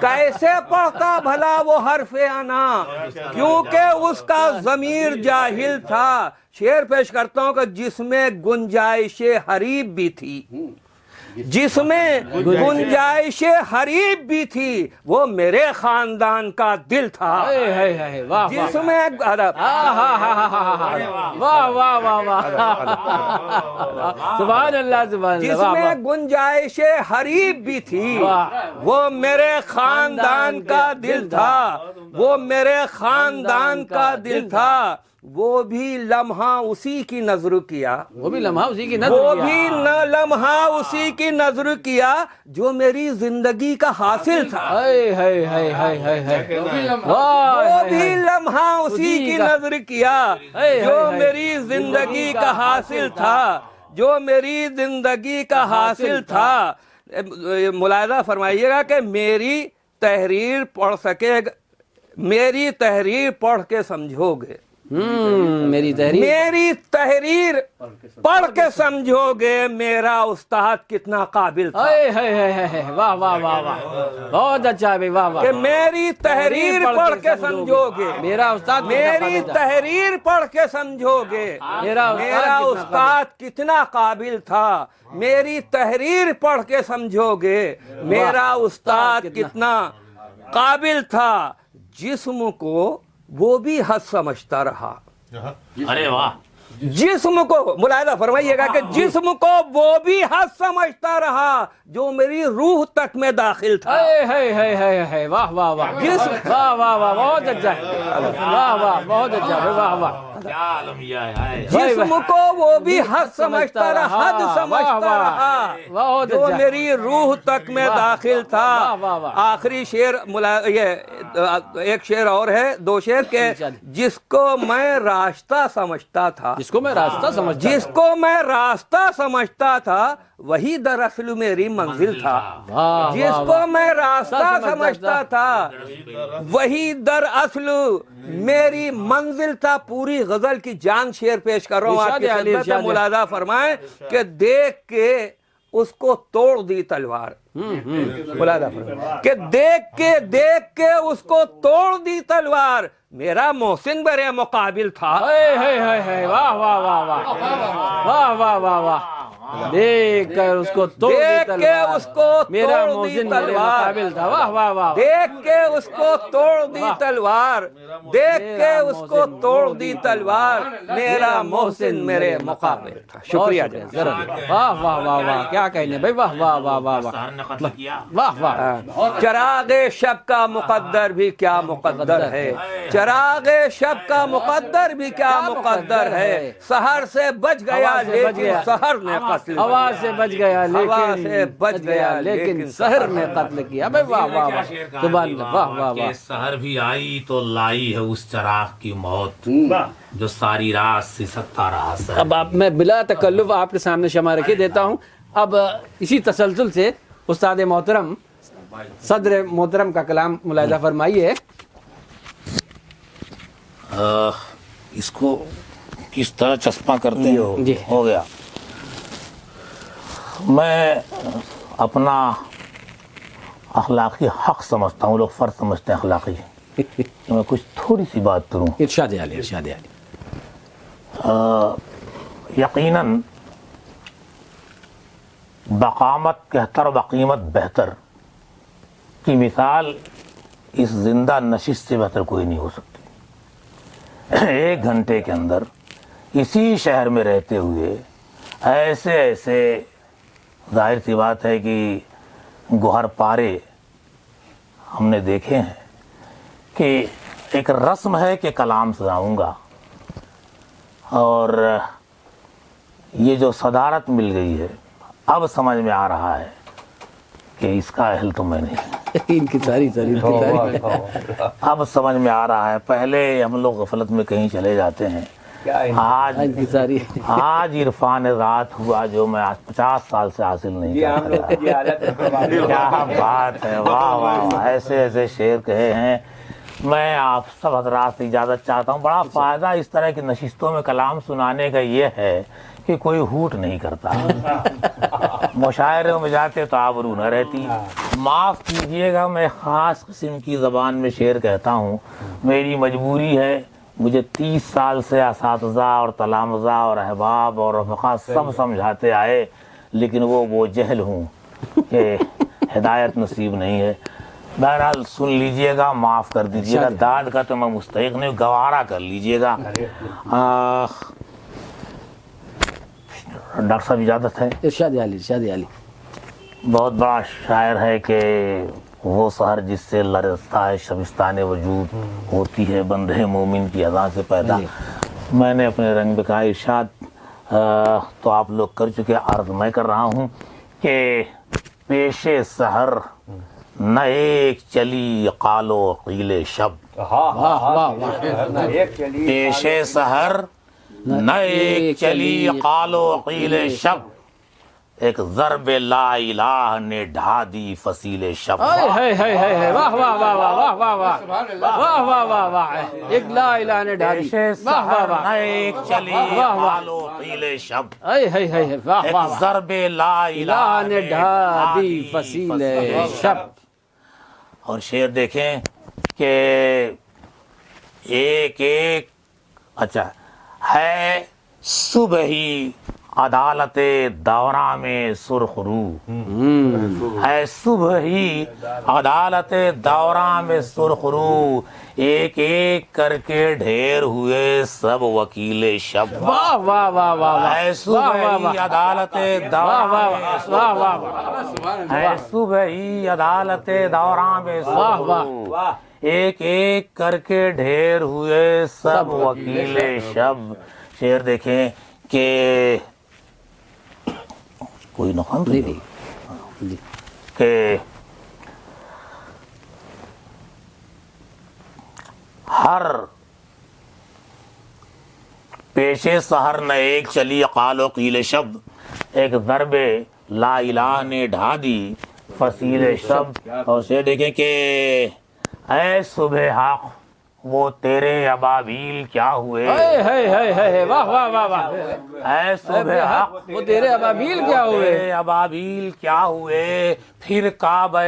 کیسے پڑھتا بھلا وہ حرف انا، کیونکہ اس کا ضمیر جاہل تھا. شعر پیش کرتا ہوں کہ جس میں گنجائش حریب بھی تھی، جس میں گنجائش حریب بھی تھی، وہ میرے خاندان کا دل تھا. جس میں واہ واہ واہ واہ، سبحان اللہ سبحان جس اللہ. میں گنجائش حریب بھی تھی، وہ میرے خاندان کا دل تھا. وہ میرے خاندان کا دل تھا. وہ بھی لمحہ اسی کی نظر کیا، وہ بھی لمحہ اسی کی نظر وہ بھی لمحہ اسی کی نظر کیا جو میری زندگی کا حاصل تھا. وہ بھی لمحہ اسی کی نظر کیا جو میری زندگی کا حاصل تھا، جو میری زندگی کا حاصل تھا. ملاحظہ فرمائیے گا کہ میری تحریر پڑھ سکے، میری تحریر پڑھ کے سمجھو گے، میری تحریر پڑھ کے سمجھو گے میرا استاد کتنا قابل تھا. واہ واہ واہ واہ، بہت اچھا ہے. واہ واہ، کہ میری تحریر پڑھ کے سمجھو گے، میرا استاد میری تحریر پڑھ کے سمجھو گے میرا استاد کتنا قابل تھا. میری تحریر پڑھ کے سمجھو گے میرا استاد کتنا قابل تھا. جسم کو وہ بھی حد سمجھتا رہا. ارے واہ، جسم کو ملاحظہ فرمائیے گا کہ جسم کو وہ بھی حد سمجھتا رہا جو میری روح تک میں داخل تھا. واہ واہ واہ، واہ واہ واہ، بہت اچھا ہے. واہ واہ، بہت اچھا ہے. واہ واہ، جسم کو وہ بھی حد سمجھتا رہا، حد سمجھتا رہا جو میری روح تک میں داخل تھا. آخری شعر یہ ایک شعر اور ہے، دو شعر کے. جس کو میں راستہ سمجھتا تھا، جس کو میں راستہ سمجھتا، جس کو میں راستہ سمجھتا تھا، وہی دراصل میری منزل تھا. جس کو میں راستہ سمجھتا تھا، وہی دراصل میری منزل تھا. پوری غزل کی جان شعر پیش کر رہا ہوں آپ کی خدمت میں. ملاحظہ فرمائیں کہ دیکھ کے اس کو توڑ دی تلوار. ملاحظہ فرمائیں کہ دیکھ کے اس کو توڑ دی تلوار. میرا محسن میرے مقابل تھا. واہ واہ واہ واہ، واہ واہ واہ واہ، دیکھ کر اس کو توڑ دی تلوار، میرا محسن میرے مقابل تھا. واہ واہ واہ، دیکھ کے اس کو توڑ دی تلوار، دیکھ کے اس کو توڑ دی تلوار، میرا محسن میرے مقابل تھا. شکریہ جناب. واہ واہ واہ واہ، کیا کہنے بھائی. واہ واہ واہ واہ واہ، واہ واہ. چراغ شب کا مقدر بھی کیا مقدر ہے، چراغ شب کا مقدر بھی کیا مقدر ہے. سحر سے بچ گیا لیکن سحر نے سے ہوا سے بچ گیا ہوا سے بچ گیا لیکن سحر میں قتل کیا. بھائی واہ واہ واہ, سبحان اللہ, واہ واہ واہ. سحر بھی آئی تو لائی ہے اس چراغ کی موت جو ساری رات سسکتا رہا سر. اب آپ میں بلا تکلف آپ کے سامنے شمع رکھے دیتا ہوں. اب اسی تسلسل سے استاد محترم صدر محترم کا کلام ملاحظہ فرمائیے. اس کو کس طرح چسپاں کرتے ہو؟ جی. ہو گیا. میں اپنا اخلاقی حق سمجھتا ہوں, لوگ فرض سمجھتے ہیں اخلاقی. میں کچھ تھوڑی سی بات کروں. ارشاد عالی, ارشاد عالی. یقیناً بقامت کہتر بقیمت بہتر کی مثال اس زندہ نشست سے بہتر کوئی نہیں ہو سکتی. 1 گھنٹے کے اندر اسی شہر میں رہتے ہوئے ایسے ظاہر سی بات ہے کہ گوہر پارے ہم نے دیکھے ہیں کہ ایک رسم ہے کہ کلام سناؤں گا, اور یہ جو صدارت مل گئی ہے اب سمجھ میں آ رہا ہے کہ اس کا اہل تو میں نہیں. ان کی ساری اب سمجھ میں آ رہا ہے. پہلے ہم لوگ غفلت میں کہیں چلے جاتے ہیں. آج عرفان ذات ہوا جو میں 50 سال سے حاصل نہیں کرتا. کیا بات ہے, واہ واہ, ایسے شعر کہے ہیں. میں آپ سب حضرات سے اجازت چاہتا ہوں. بڑا فائدہ اس طرح کی نشستوں میں کلام سنانے کا یہ ہے کہ کوئی ہوٹ نہیں کرتا. مشاعروں میں جاتے تو آبرو نہ رہتی. معاف کیجئے گا, میں خاص قسم کی زبان میں شعر کہتا ہوں. میری مجبوری ہے. مجھے 30 سال سے اساتذہ اور تلامذہ اور احباب اور رفقا سب سمجھاتے آئے, لیکن وہ جہل ہوں کہ ہدایت نصیب نہیں ہے. بہرحال سن لیجئے گا, معاف کر دیجئے گا. داد کا تو میں مستحق نہیں, گوارا کر لیجئے گا. ڈاکٹر صاحب اجازت ہے؟ ارشاد عالی, ارشاد عالی. بہت بڑا شاعر ہے کہ وہ سحر جس سے لرزتا ہے شبستان وجود, ہوتی ہے بندے مومن کی اذان سے پیدا. میں نے اپنے رنگ بکا ارشاد تو آپ لوگ کر چکے, عرض میں کر رہا ہوں کہ پیش سحر نہ ایک چلی قال و قیل شب. پیش سحر نہ ایک چلی قال و قیل شب, ایک ضرب لا الہ نے ڈھا دی فصیل شب. واہ واہ واہ واہ واہ واہ واہ واہ واہ واہ واہ, ایک لا الہ نے ڈھا دی. واہ واہ واہ, نہ ایک چلی قال و قیل شب, واہ ایک واہ, ضرب لا الہ نے ڈھا دی فصیل شب. اور شعر دیکھیں کہ ایک اچھا ہے صبح ہی عدالت دوراں میں سرخ رو, ہے صبح ہی عدالت دوراں میں سرخ رو, ایک کر کے ڈھیر ہوئے سب وکیل شب. واہ واہ واہ واہ, ہے صبح ہی عدالت دوراں میں سرخ رو, ہے صبح ہی عدالت دوراں میں سرخ رو, ایک کر کے ڈھیر ہوئے سب وکیل شب. شعر دیکھیں کہ کوئی نقصان تو نہیں کہ ہر پیشے سحر نہ ایک چلی قال و قیل شب, ایک ضرب لا الہ نے ڈھا دی فصیل شب. اور سے دیکھیں کہ اے صبح حق وہ تیرے ابابیل کیا ہوئے, واہ واہ واہ واہ, اے صبح حق وہ تیرے ابابیل کیا ہوئے, تیرے ابابیل کیا ہوئے, پھر کعبہ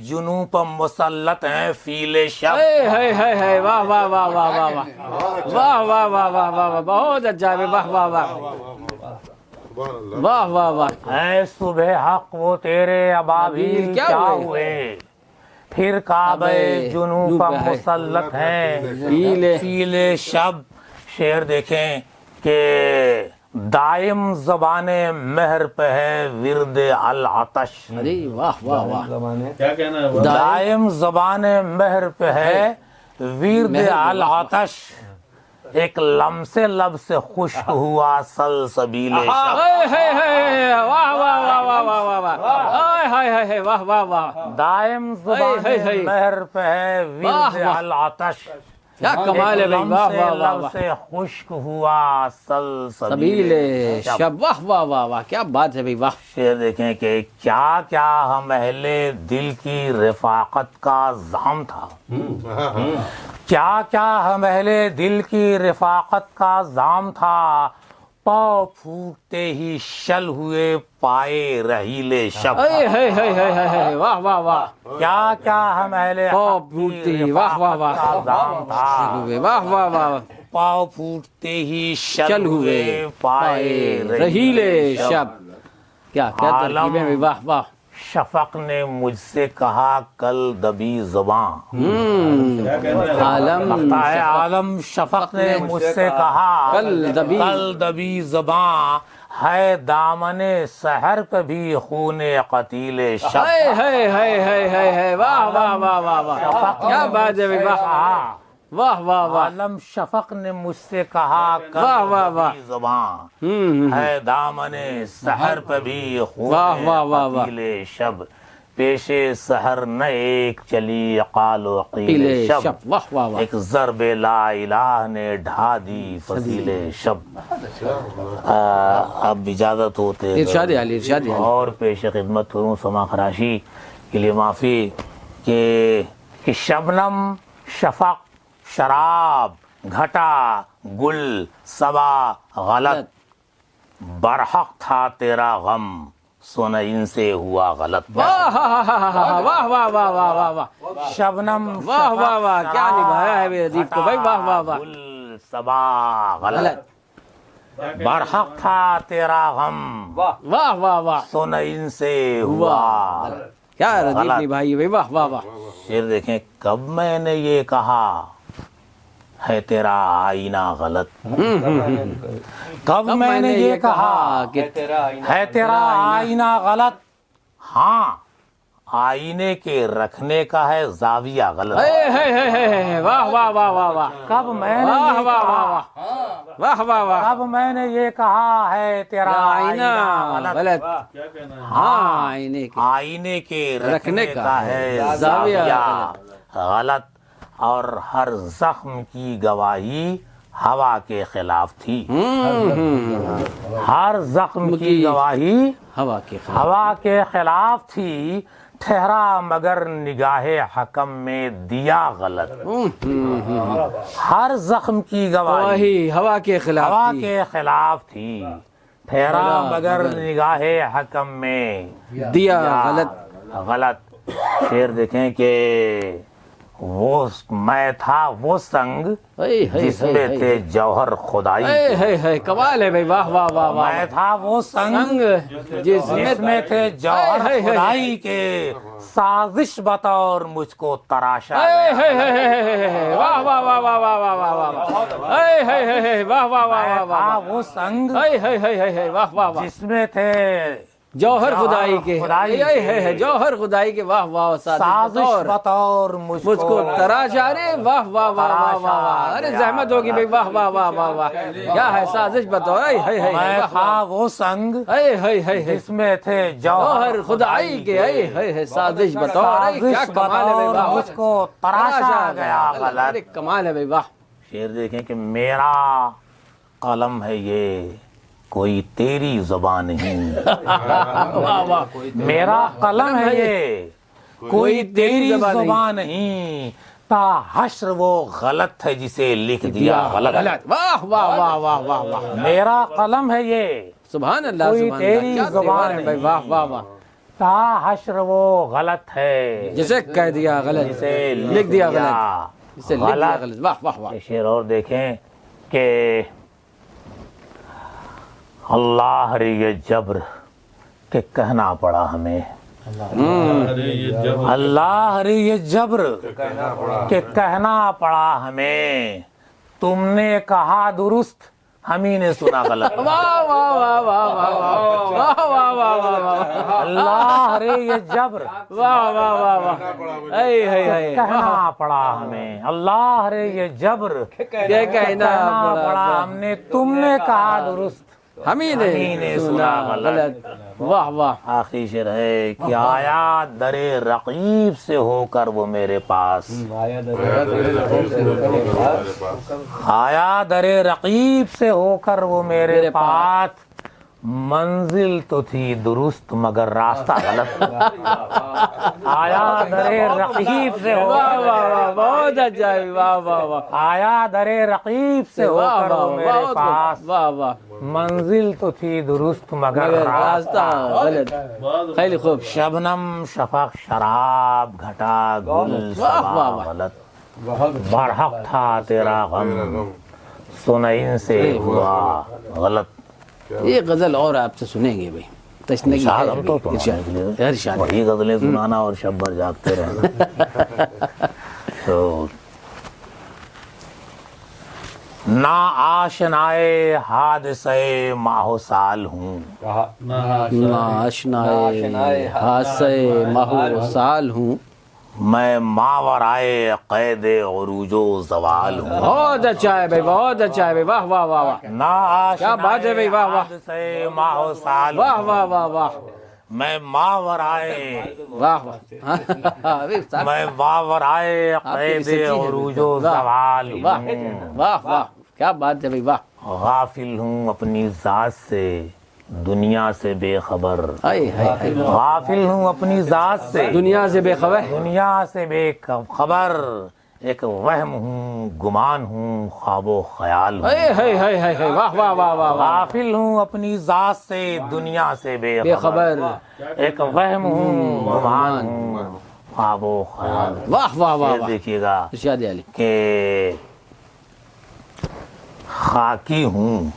جنوں پر مسلط ہیں فیل شب. واہ واہ واہ واہ واہ واہ واہ واہ واہ واہ, بہت اچھا ہے. واہ واہ واہ واہ واہ واہ, اے صبح حق وہ تیرے ابابیل کیا ہوئے, پھر کعبہ جنوں پر مسلط ہیں فیل شب. شعر دیکھیں کہ دائم زبان مہر پہ ہے ورد العطش. واہ واہ واہ, دائم زبان مہر پہ ہے ورد العطش, ایک لمس لب سے خشک ہوا سلسبیل شب. واہ واہ واہ واہ واہ واہ واہ واہ واہ واہ، دائم زبان مہر پہ ہے ورد العطش. کیا کمال ہے بھائی، واہ واہ واہ لب واہ. سے خشک ہوا سبیل سلسبیل شب. شب، واہ واہ واہ واہ، کیا بات ہے بھائی، واہ. شعر دیکھیں کہ کیا کیا ہم اہل دل کی رفاقت کا زام تھا. کیا کیا ہم اہل دل کی رفاقت کا زام تھا. پاؤ پھوٹتے ہی شل ہوئے پائے رحیل شب. واہ واہ واہ، کیا کیا ہم اہل پاؤ حق کی پھوٹتے، واہ واہ واہ، رفاقت کا زام تھا. واہ واہ واہ، پاؤ پھوٹتے ہی چل شل ہوئے ہوئے پائے رحیل شب. کیا کیا ترکیبیں بھائی، واہ واہ. شفق نے مجھ سے کہا کل دبی زباں. عالم عالم شفق نے مجھ سے کہا کل دبی زباں ہے دامن سحر پہ بھی خون قتیل شب. واہ واہ واہ واہ واہ، کیا بات ہے بھائی، واہ واہ واہ واہ. عالم شفق نے مجھ سے کہا کل واہ واہ واہ. دبی زباں ہے دامن سحر پہ بھی خون واہ واہ واہ واہ. قتیل شب. پیش سحر نہ ایک چلی قال و قیل شب. واہ واہ واہ. ایک ضرب لا الہ نے ڈھا دی فصیل شب. اب اجازت ہوتے ارشاد عالی، ارشاد عالی. اور پیش خدمت کروں سما خراشی کے لیے معافی کہ شبنم شفق شراب گھٹا گل صبا غلط. برحق تھا تیرا غم سونا ان سے ہوا غلط. واہ واہ واہ واہ واہ واہ واہ، شبنم واہ واہ واہ، کیا نبھایا ہے میرے ادیب کو بھائی، واہ واہ واہ. گل صبا غلط. برحق تھا تیرا غم واہ واہ واہ، سونا ان سے ہوا. کیا ردیف نبھائی ہے بھائی، واہ واہ واہ. شعر دیکھیں کب میں نے یہ کہا ہے تیرا آئینہ غلط. کب میں نے یہ کہا کہ ہے تیرا آئینہ غلط. ہاں آئینے کے رکھنے کا ہے زاویہ غلط. واہ واہ واہ واہ واہ، کب میں نے واہ یہ واہ کہا واہ واہ واہ واہ. کب میں نے یہ کہا ہے تیرا آئینہ آئینہ غلط. غلط، ہاں آئینے کے آئینے کے رکھنے کا ہے زاویہ غلط. اور ہر زخم کی گواہی ہوا کے خلاف تھی. ہر زخم کی گواہی ہوا کے خلاف. ہوا کے خلاف تھی. ٹھہرا مگر نگاہ حکم میں دیا غلط. ہر زخم کی گواہی وہی ہوا کے خلاف ہوا تھی. کے خلاف تھی. ٹھہرا مگر نگاہ حکم میں دیا غلط. غلط. شعر دیکھیں کہ وہ میں تھا وہ سنگ جس میں تھے جوہر خدائی. کمال ہے بھائی، واہ واہ واہ واہ. میں تھا وہ سنگ جس جس میں تھے جوہر خدائی کے سازش بطور مجھ کو تراشا. واہ واہ واہ واہ واہ واہ واہ واہ، واہ واہ واہ میں واہ تھا واہ. وہ سنگ واہ واہ واہ، جس میں تھے جوہر خدائی کے، جوہر خدائی کے. واہ واہ، سازش بطور مجھ کو تراشا. ارے واہ واہ واہ واہ واہ واہ، ارے زحمت ہوگی بھائی، واہ واہ واہ واہ واہ. کیا ہے سازش بطور. میں تھا وہ سنگ جس میں تھے جوہر خدائی کے سازش بطور. کیا کمال ہے بھائی، واہ. مجھ کو تراشا گیا غلط. ارے کمال ہے بھائی، واہ. شعر دیکھیں کہ میرا قلم ہے یہ کوئی تیری زبان نہیں. واہ واہ، میرا قلم ہے یہ کوئی تیری زبان نہیں. تا حشر وہ غلط ہے جسے لکھ دیا غلط. واہ واہ واہ واہ واہ واہ. میرا قلم ہے یہ سبحان اللہ، کوئی سبحان تیری اللہ. کیا زبان دیوان ہے بھائی، واہ واہ واہ. تا حشر وہ غلط ہے جسے کہہ دیا غلط، جسے لکھ دیا غلط، جسے لکھ دیا غلط. واہ واہ واہ. یہ شعر اور دیکھیں کہ اللہ رے یہ جبر کہ کہنا پڑا ہمیں. اللہ رے یہ جبر کہ کہنا پڑا ہمیں. تم نے کہا درست ہم ہی نے سنا غلط. واہ واہ واہ واہ واہ واہ واہ واہ واہ واہ اللہ رے یہ جبر واہ واہ واہ واہ اے ہے ہے کہنا پڑا ہمیں. اللہ رے یہ جبر یہ کہنا پڑا ہم نے. تم نے کہا درست ہم ہی نے سنا غلط. واہ واہ. آخری شعر ہے کہ آیا در رقیب سے ہو کر وہ میرے پاس. آیا در رقیب سے ہو کر وہ میرے پاس. منزل تو تھی درست مگر راستہ غلط. آیا در رقیب سے ہو واہ واہ واہ بہت اچھا ہے. واہ واہ واہ آیا در رقیب سے ہو واہ کر وہ واہ میرے بہت پاس. واہ واہ منزل تو تھی درست مگر راستہ غلط. خیلی خوب. شبنم شفق شراب گھٹا گل واہ صبا واہ واہ. غلط. برحق تھا تیرا غم سنئین سے ہوا غلط. یہ غزل اور آپ سے سنیں گے بھائی. تشنگی ارشاد ہے ہم تو ابھی. سنانے کے لیے ارشاد. وہی غزلیں سنانا اور شب بھر جاگتے رہنا. تو نا آشنائے حادثے ماہو سال ہوں. آشنائے حادثے ماہو سال ہوں. میں ماورائے قید عروج و زوال ہوں. بہت اچھا ہے بھائی. بہت اچھا ہے بھائی. واہ واہ واہ واہ نا کیا بات ہے بھائی. واہ واہ حادثے ماہو سال واہ ہوں. واہ واہ واہ میں ماورائے واہ واہ. میں ماورائے قید عروج و زوال واہ ہوں. واہ واہ کیا بات ہے بھائی. واہ. غافل ہوں اپنی ذات سے دنیا سے بے خبر. ہائے ہائے ہائے. غافل ہوں اپنی ذات سے دنیا سے بے خبر. دنیا سے بے خبر. ایک وہم ہوں گمان ہوں خواب و خیال ہوں. ہائے ہائے ہائے ہائے ہائے. واہ واہ واہ واہ واہ. غافل ہوں اپنی ذات سے دنیا سے بے بے خبر. خبر. ایک وہم ہوں گمان ہوں خواب و خیال ہوں. واہ واہ واہ یہ واہ. دیکھیے گا ارشاد علی. کہ خاکی ہوں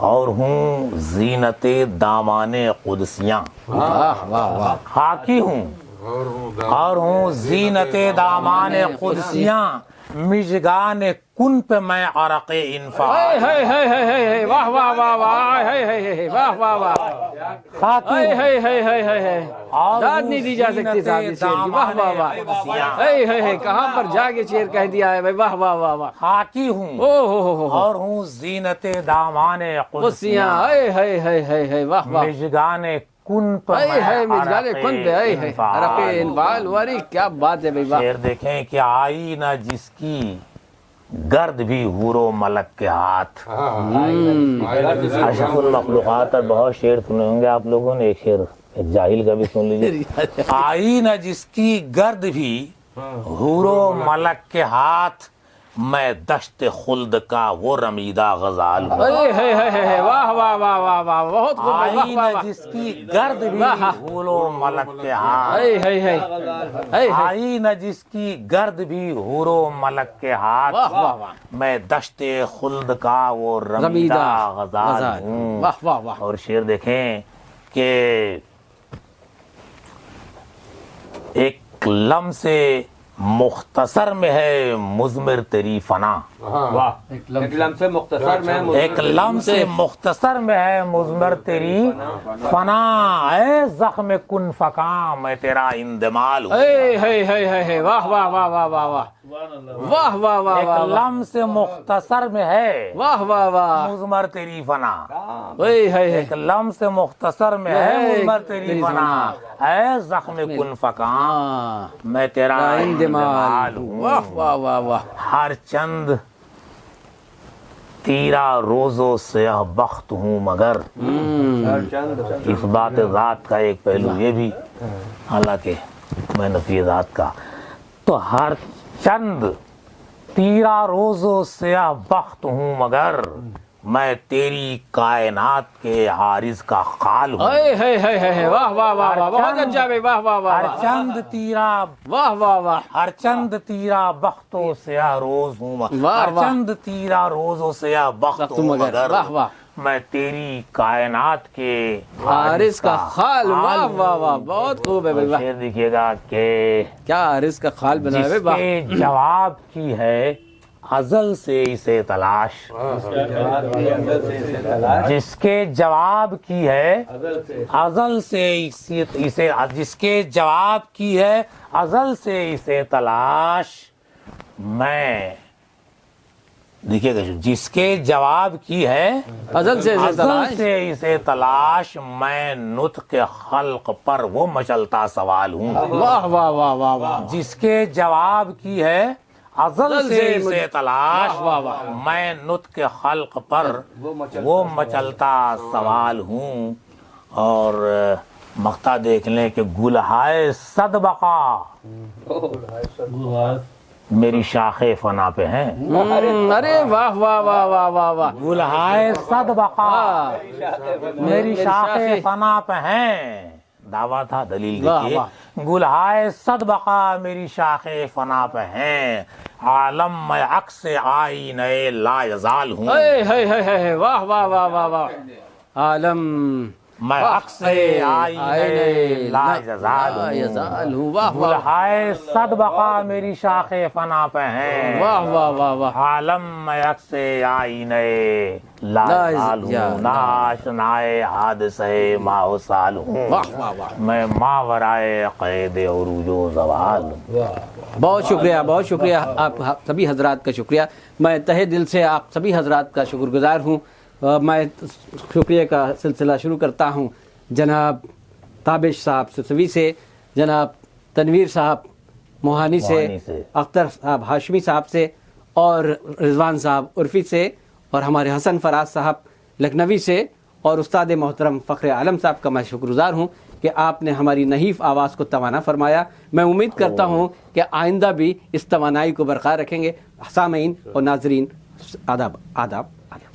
اور ہوں زینت دامان قدسیاں. واہ واہ واہ. خاکی ہوں اور ہوں زینت دامان قدسیاں. مژگان کن پہ میں عرق انفعال. ہائے ہائے ہائے ہائے ہائے. واہ واہ واہ واہ. ہائے ہائے ہائے. واہ واہ واہ. خاکی ہائے ہوں ہائے ہائے ہائے ہائے ہائے. اور داد نہیں دی جا سکتی صاحب اس شعر کی. واہ واہ واہ. ہائے ہائے ہائے. کہاں پر جا کے شعر کہہ دیا ہے بھائی. واہ واہ واہ واہ. خاکی ہوں او ہو ہو. اور ہوں زینت دامان قدسیاں. قدسیاں. ہائے ہائے ہائے ہائے ہائے. واہ واہ. مژگان کن پہ ہائے ہائے. میں مجھالے عرق کن پہ. ہائے ہائے. عرق انفعال. واری کیا بات ہے بھائی. واہ. شعر دیکھیں کہ آئی نہ جس کی گرد بھی حور و ملک کے ہاتھ. اشرف المخلوقات پر بہت شعر سنے ہوں گے آپ لوگوں نے. ایک شعر ایک جاہل کا بھی سن لیجیے. آئی نہ جس کی گرد بھی حور و ملک کے ہاتھ. میں دشت خلد کا وہ رمیدہ غزال ہوں. ہائے ہائے ہائے ہائے. واہ واہ واہ واہ واہ. بہت خوب. واہ آئی واہ نہ واہ. جس کی گرد بھی حور و ملک کے ہاتھ. ہائے ہائے ہائے. ہائے ہائے. آئی نہ جس کی گرد بھی حور و ملک کے ہاتھ. واہ واہ واہ. میں دشت خلد کا وہ رمیدہ رمیدہ غزال غزال. ہوں. واہ واہ واہ. اور شعر دیکھیں کہ ایک لمس مختصر میں ہے مضمر تیری فنا. ایک لمحے سے مختصر میں ایک لمس مختصر میں ہے مضمر تیری فنا. اے زخم کن فکاں میں تیرا اندمال ہوں. ہائے ہائے ہائے ہائے. واہ واہ واہ واہ واہ واہ. واہ واہ واہ ایک واہ. لمس مختصر میں ہے واہ واہ واہ. مضمر تیری فنا. ہائے ہائے ہائے. ایک لمس مختصر میں ہے مضمر تیری فنا. اے زخم کن فکاں ہاں. میں تیرا اندمال. ہوں. واہ واہ واہ واہ. ہر چند تیرا روز و سیاہ بخت ہوں مگر. اس بات ذات کا ایک پہلو یہ بھی حالانکہ میں نفی ذات کا تو ہر چند تیرا روز و سیاہ بخت ہوں مگر. میں تیری کائنات کے عارض کا خال ہوں. ہائے ہائے ہائے ہائے. واہ واہ واہ واہ. بہت اچھا بھائی. واہ واہ واہ ہر واہ. چند تیرا واہ واہ واہ. ہر چند تیرا بخت و سیاہ روز ہوں واہ ہر واہ. چند تیرا روز و سیاہ بخت ہوں مگر. واہ واہ. میں تیری کائنات کے عارض کا خال. واہ واہ واہ. بہت خوب ہے بھائی. واہ. شعر دیکھیے گا کہ کیا عارض کا خال بنا ہے جس بھائی. واہ. کے جواب کی ہے ازل سے اسے تلاش، جس کے جواب کی ہے ازل سے اسے، جس کے جواب کی ہے ازل سے اسے تلاش، میں دیکھیے گا، جس کے جواب کی ہے ازل سے اسے تلاش، میں نطق خلق پر وہ مچلتا سوال ہوں۔ واہ واہ واہ واہ واہ، جس کے جواب کی ہے ازل سے اسے تلاش، میں نطق خلق پر وہ مچلتا سوال ہوں۔ اور مقطع دیکھ لیں کہ گلہائے صد بقا میری شاخ فنا پہ ہیں، ارے واہ واہ واہ واہ واہ واہ، گلہائے صد بقا میری شاخ فنا پہ ہیں، دعویٰ تھا، دلیل دیکھیے، گلہائے صد بقا میری شاخ فنا پہ ہیں، عالم میں عکس آئینہ لا یزال ہوں، واہ واہ واہ واہ واہ، عالم میں عکس آئینہ لا یزال ہوں، گلہائے صد بقا میری شاخ فنا پہ ہیں، واہ واہ واہ واہ، عالم میں عکس آئینہ لا یزال ہوں، ناشنائے حادثہ ماہ سال ہوں، میں ماورائے قید عروج و زوال ہوں۔ بہت شکریہ، بہت شکریہ، آپ سبھی حضرات کا شکریہ، میں تہہ دل سے آپ سبھی حضرات کا شکر گزار ہوں۔ میں شکریہ کا سلسلہ شروع کرتا ہوں جناب تابش صاحب سسوی سے، جناب تنویر صاحب موہانی سے، اختر صاحب ہاشمی صاحب سے، اور رضوان صاحب عرفی سے، اور ہمارے حسن فراز صاحب لکھنوی سے، اور استاد محترم فخر عالم صاحب کا میں شکر گزار ہوں کہ آپ نے ہماری نحیف آواز کو توانا فرمایا۔ میں امید کرتا ہوں کہ آئندہ بھی اس توانائی کو برقرار رکھیں گے۔ سامعین اور ناظرین، آداب آداب آداب۔